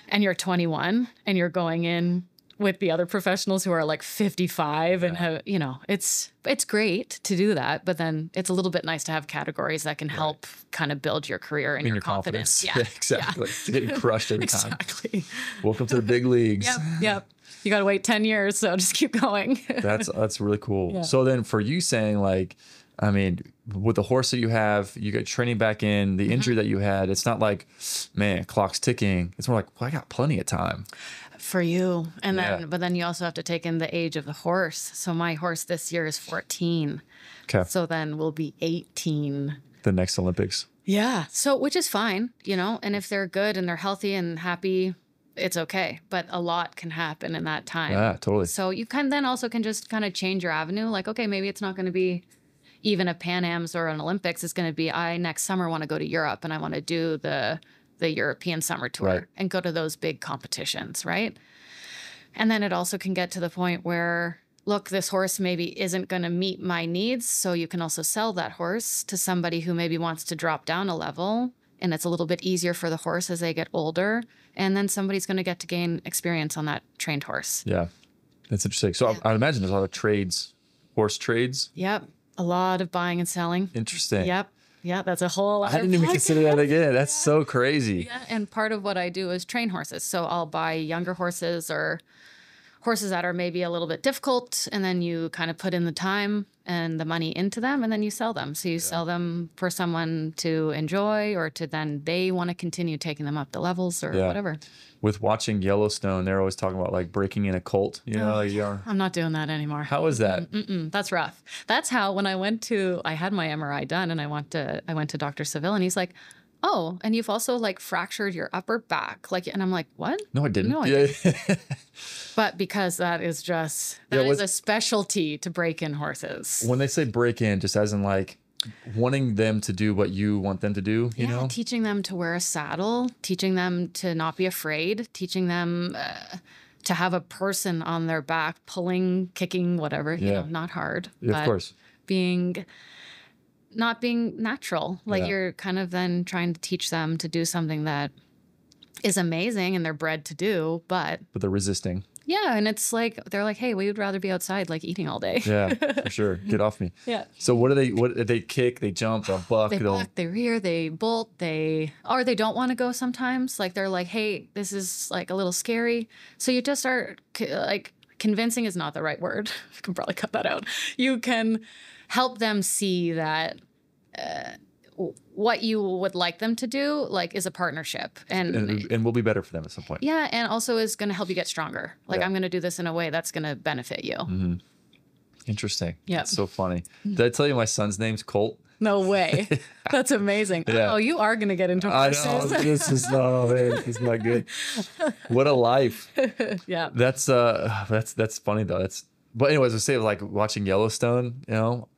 and you're 21 and you're going in with the other professionals who are like 55 and have, it's great to do that, but then it's a little bit nice to have categories that can help kind of build your career and your confidence. Yeah, exactly. Yeah. Getting crushed every time. Exactly. Welcome to the big leagues. Yep. You got to wait 10 years, so just keep going. That's really cool. Yeah. So then for you saying like, I mean, with the horse that you have, you get training back in, the injury that you had, it's not like, man, clock's ticking. It's more like, well, I got plenty of time. For you. And then, but then you also have to take in the age of the horse. So my horse this year is 14. Okay. So then we'll be 18. The next Olympics. Yeah. So, which is fine, and if they're good and they're healthy and happy, it's okay. But a lot can happen in that time. Yeah, totally. So you can just kind of change your avenue. Like, okay, maybe it's not going to be even a Pan Ams or an Olympics. It's going to be, next summer want to go to Europe and I want to do the European summer tour and go to those big competitions, right? And then it also can get to the point where, look, this horse maybe isn't going to meet my needs, so you can also sell that horse to somebody who maybe wants to drop down a level, and it's a little bit easier for the horse as they get older, and then somebody's going to get to gain experience on that trained horse. Yeah, that's interesting. So I imagine there's a lot of trades, horse trades. Yep, a lot of buying and selling. Interesting. Yep. Yeah, that's a whole other I didn't even consider that again. That's so crazy. Yeah, and part of what I do is train horses. So I'll buy younger horses or horses that are maybe a little bit difficult, and then you kind of put in the time and the money into them, and then you sell them. So you sell them for someone to enjoy, or to then they want to continue taking them up the levels or whatever. With watching Yellowstone, they're always talking about like breaking in a cult, I'm not doing that anymore. How is that? That's rough. That's how, when I had my MRI done and I went to Dr. Seville, and he's like, oh, and you've also like fractured your upper back. And I'm like, what? No, I didn't. No, I didn't. But because that is a specialty to break in horses. When they say break in, just as in like wanting them to do what you want them to do, you know? Teaching them to wear a saddle, teaching them to not be afraid, teaching them to have a person on their back, pulling, kicking, whatever, not hard. Yeah, of course. Not being natural. You're kind of then trying to teach them to do something that is amazing and they're bred to do, but they're resisting. Yeah, and it's like, they're like, hey, we would rather be outside, like eating all day. Yeah, for sure. Get off me. Yeah. So what they kick, they jump, they'll buck. They rear, they bolt, or they don't want to go sometimes. Like they're like, hey, this is like a little scary. So you just start convincing is not the right word. I can probably cut that out. You can help them see that what you would like them to do is a partnership and will be better for them at some point. Yeah, and also is going to help you get stronger. I'm going to do this in a way that's going to benefit you. Mm-hmm. Interesting. Yeah. That's so funny. Did I tell you my son's name's Colt? No way. That's amazing. Yeah. Oh, you are going to get into I horses. know. This is this is not good. What a life. Yeah. That's funny though. But anyways, I say like watching Yellowstone,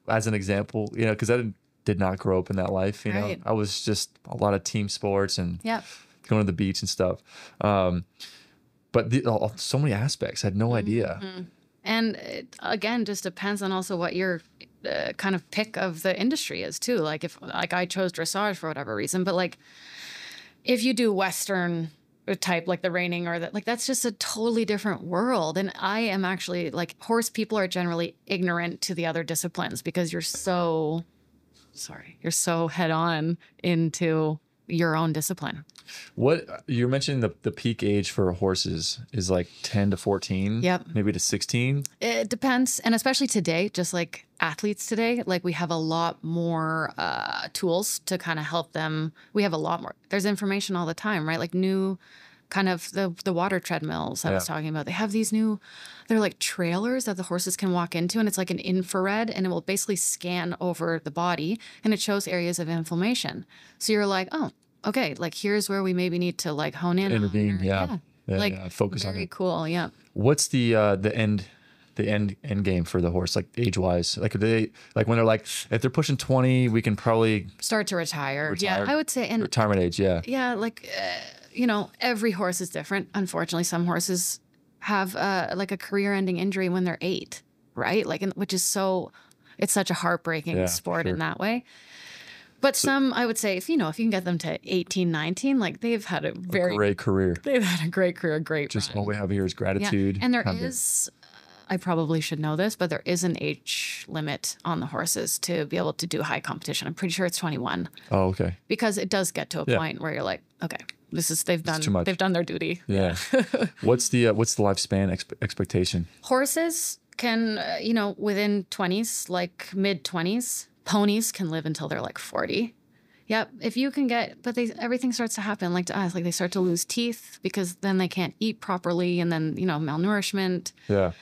as an example, because I did not grow up in that life. Right. I was just a lot of team sports and Yeah. going to the beach and stuff. But so many aspects, I had no idea. And it, again, just depends on also what your kind of pick of the industry is too. Like if I chose dressage for whatever reason, but like if you do Western type, like the reining or that, like that's just a totally different world. And I am actually like horse people are generally ignorant to the other disciplines because you're so head on into your own discipline. What you're mentioning the peak age for horses is like 10 to 14, Yep. maybe to 16. It depends. And especially today, just like athletes today, like we have a lot more tools to kind of help them. We have a lot more. There's information all the time, right? Like new kind of the water treadmills I was talking about. They have these new, they're like trailers that the horses can walk into, and it's like an infrared, and it will basically scan over the body and it shows areas of inflammation. So you're like, oh, okay, like here's where we maybe need to like hone in. Intervene, focus on very it. cool, yeah. What's the end game for the horse, like age wise? Like when they're like, if they're pushing 20, we can probably start to retire. Yeah, I would say, and retirement age. yeah, like every horse is different. Unfortunately, some horses have like a career-ending injury when they're 8, right? Like, which is it's such a heartbreaking sport in that way. But some, I would say, if you can get them to 18, 19, like they've had a great career. They've had a great career, great Just run. all we have here is gratitude. Yeah. And there is, I probably should know this, but there is an age limit on the horses to be able to do high competition. I'm pretty sure it's 21. Oh, okay. Because it does get to a point where you're like, okay, they've done their duty. Yeah. What's the lifespan expectation? Horses can, within 20s, like mid 20s. Ponies can live until they're like 40. Yep. If you can but everything starts to happen like to us. Like they start to lose teeth because then they can't eat properly, and then, malnourishment. Yeah.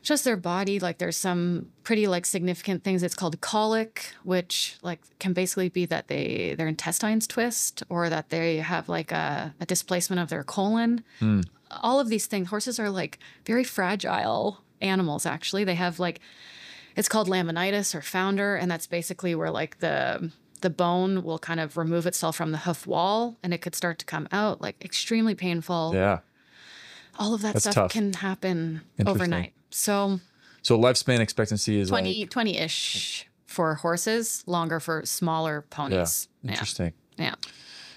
Just their body. Like there's some pretty like significant things. It's called colic, which like can basically be that their intestines twist, or that they have like a displacement of their colon. All of these things. Horses are like very fragile animals, actually. They have like, it's called laminitis or founder, and that's basically where like the bone will kind of remove itself from the hoof wall, and it could start to come out, like extremely painful. Yeah. All of that stuff can happen overnight. So lifespan expectancy is 20-ish for horses, longer for smaller ponies. Yeah. Interesting. Yeah.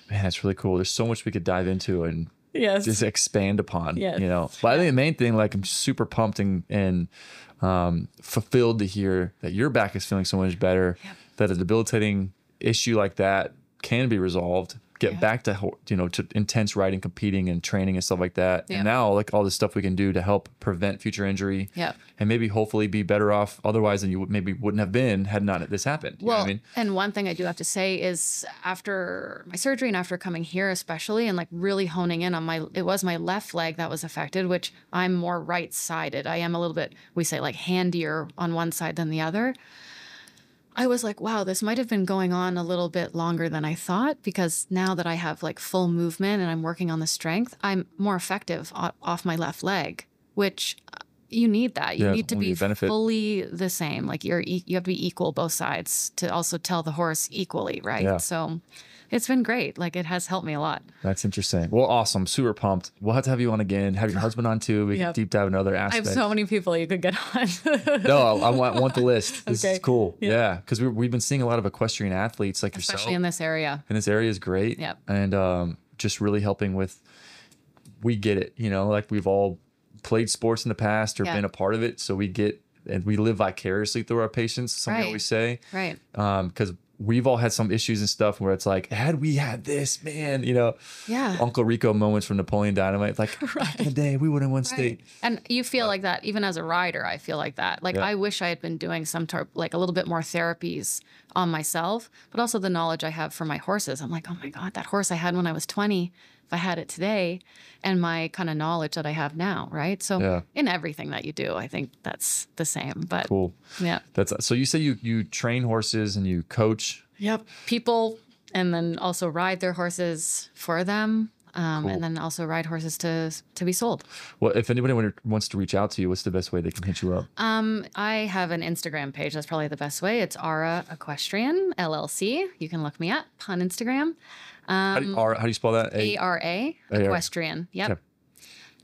Man, that's really cool. There's so much we could dive into and just expand upon. Yes. But I think the main thing, like, I'm super pumped and fulfilled to hear that your back is feeling so much better, that a debilitating issue like that can be resolved, get back to, to intense riding, competing and training and stuff like that. And now like all this stuff we can do to help prevent future injury and maybe hopefully be better off otherwise than you maybe wouldn't have been had not this happened. You know what I mean? And one thing I do have to say is after my surgery and after coming here especially, and like really honing in on it was my left leg that was affected, which I'm more right-sided. I am a little bit, we say like handier on one side than the other. I was like, wow, this might have been going on a little bit longer than I thought, because now that I have like full movement and I'm working on the strength, I'm more effective off my left leg, which you need that. You need to be fully the same. Like you have to be equal both sides to also tell the horse equally, right? Yeah. So it's been great. Like it has helped me a lot. That's interesting. Well, awesome. Super pumped. We'll have to have you on again. Have your husband on too. We can deep dive into other aspects. I have so many people you could get on. No, I want the list. This is cool. Yeah. Because we've been seeing a lot of equestrian athletes like yourself. Especially in this area. And this area is great. Yep. And just really helping with, we get it. Like we've all played sports in the past or been a part of it. So we get, and we live vicariously through our patients. Something always say. Right. Because we've all had some issues and stuff where it's like, had we had this, man, Uncle Rico moments from Napoleon Dynamite, like back in the day, we would have won state. And you feel like that, even as a rider, I feel like that. Like I wish I had been doing like a little bit more therapies on myself, but also the knowledge I have for my horses. I'm like, oh my God, that horse I had when I was 20, if I had it today and my kind of knowledge that I have now, right? So in everything that you do, I think that's the same. But cool. Yeah. So you say you train horses and you coach. Yep. People, and then also ride their horses for them. Cool. And then also ride horses to be sold. Well, if anybody wants to reach out to you, what's the best way they can hit you up? I have an Instagram page. That's probably the best way. It's Ara Equestrian LLC. You can look me up on Instagram. How do you spell that? ARA Equestrian. Yep. Okay.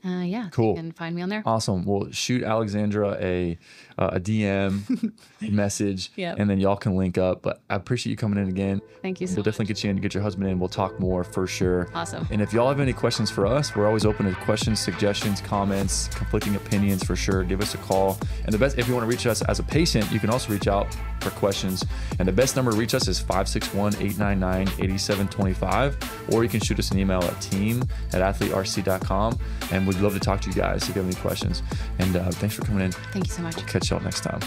Yeah. Cool. You can find me on there. Awesome. Well, shoot Alexandra a DM message, and then y'all can link up. But I appreciate you coming in again. Thank you so We'll definitely get you in, get your husband in. We'll talk more for sure. Awesome. And if y'all have any questions for us, we're always open to questions, suggestions, comments, conflicting opinions for sure. Give us a call. And the best, if you want to reach us as a patient, you can also reach out for questions. And the best number to reach us is 561-899-8725, or you can shoot us an email at team@athleterc.com. And we'd love to talk to you guys if you have any questions. And thanks for coming in. Thank you so much. We'll catch y'all next time.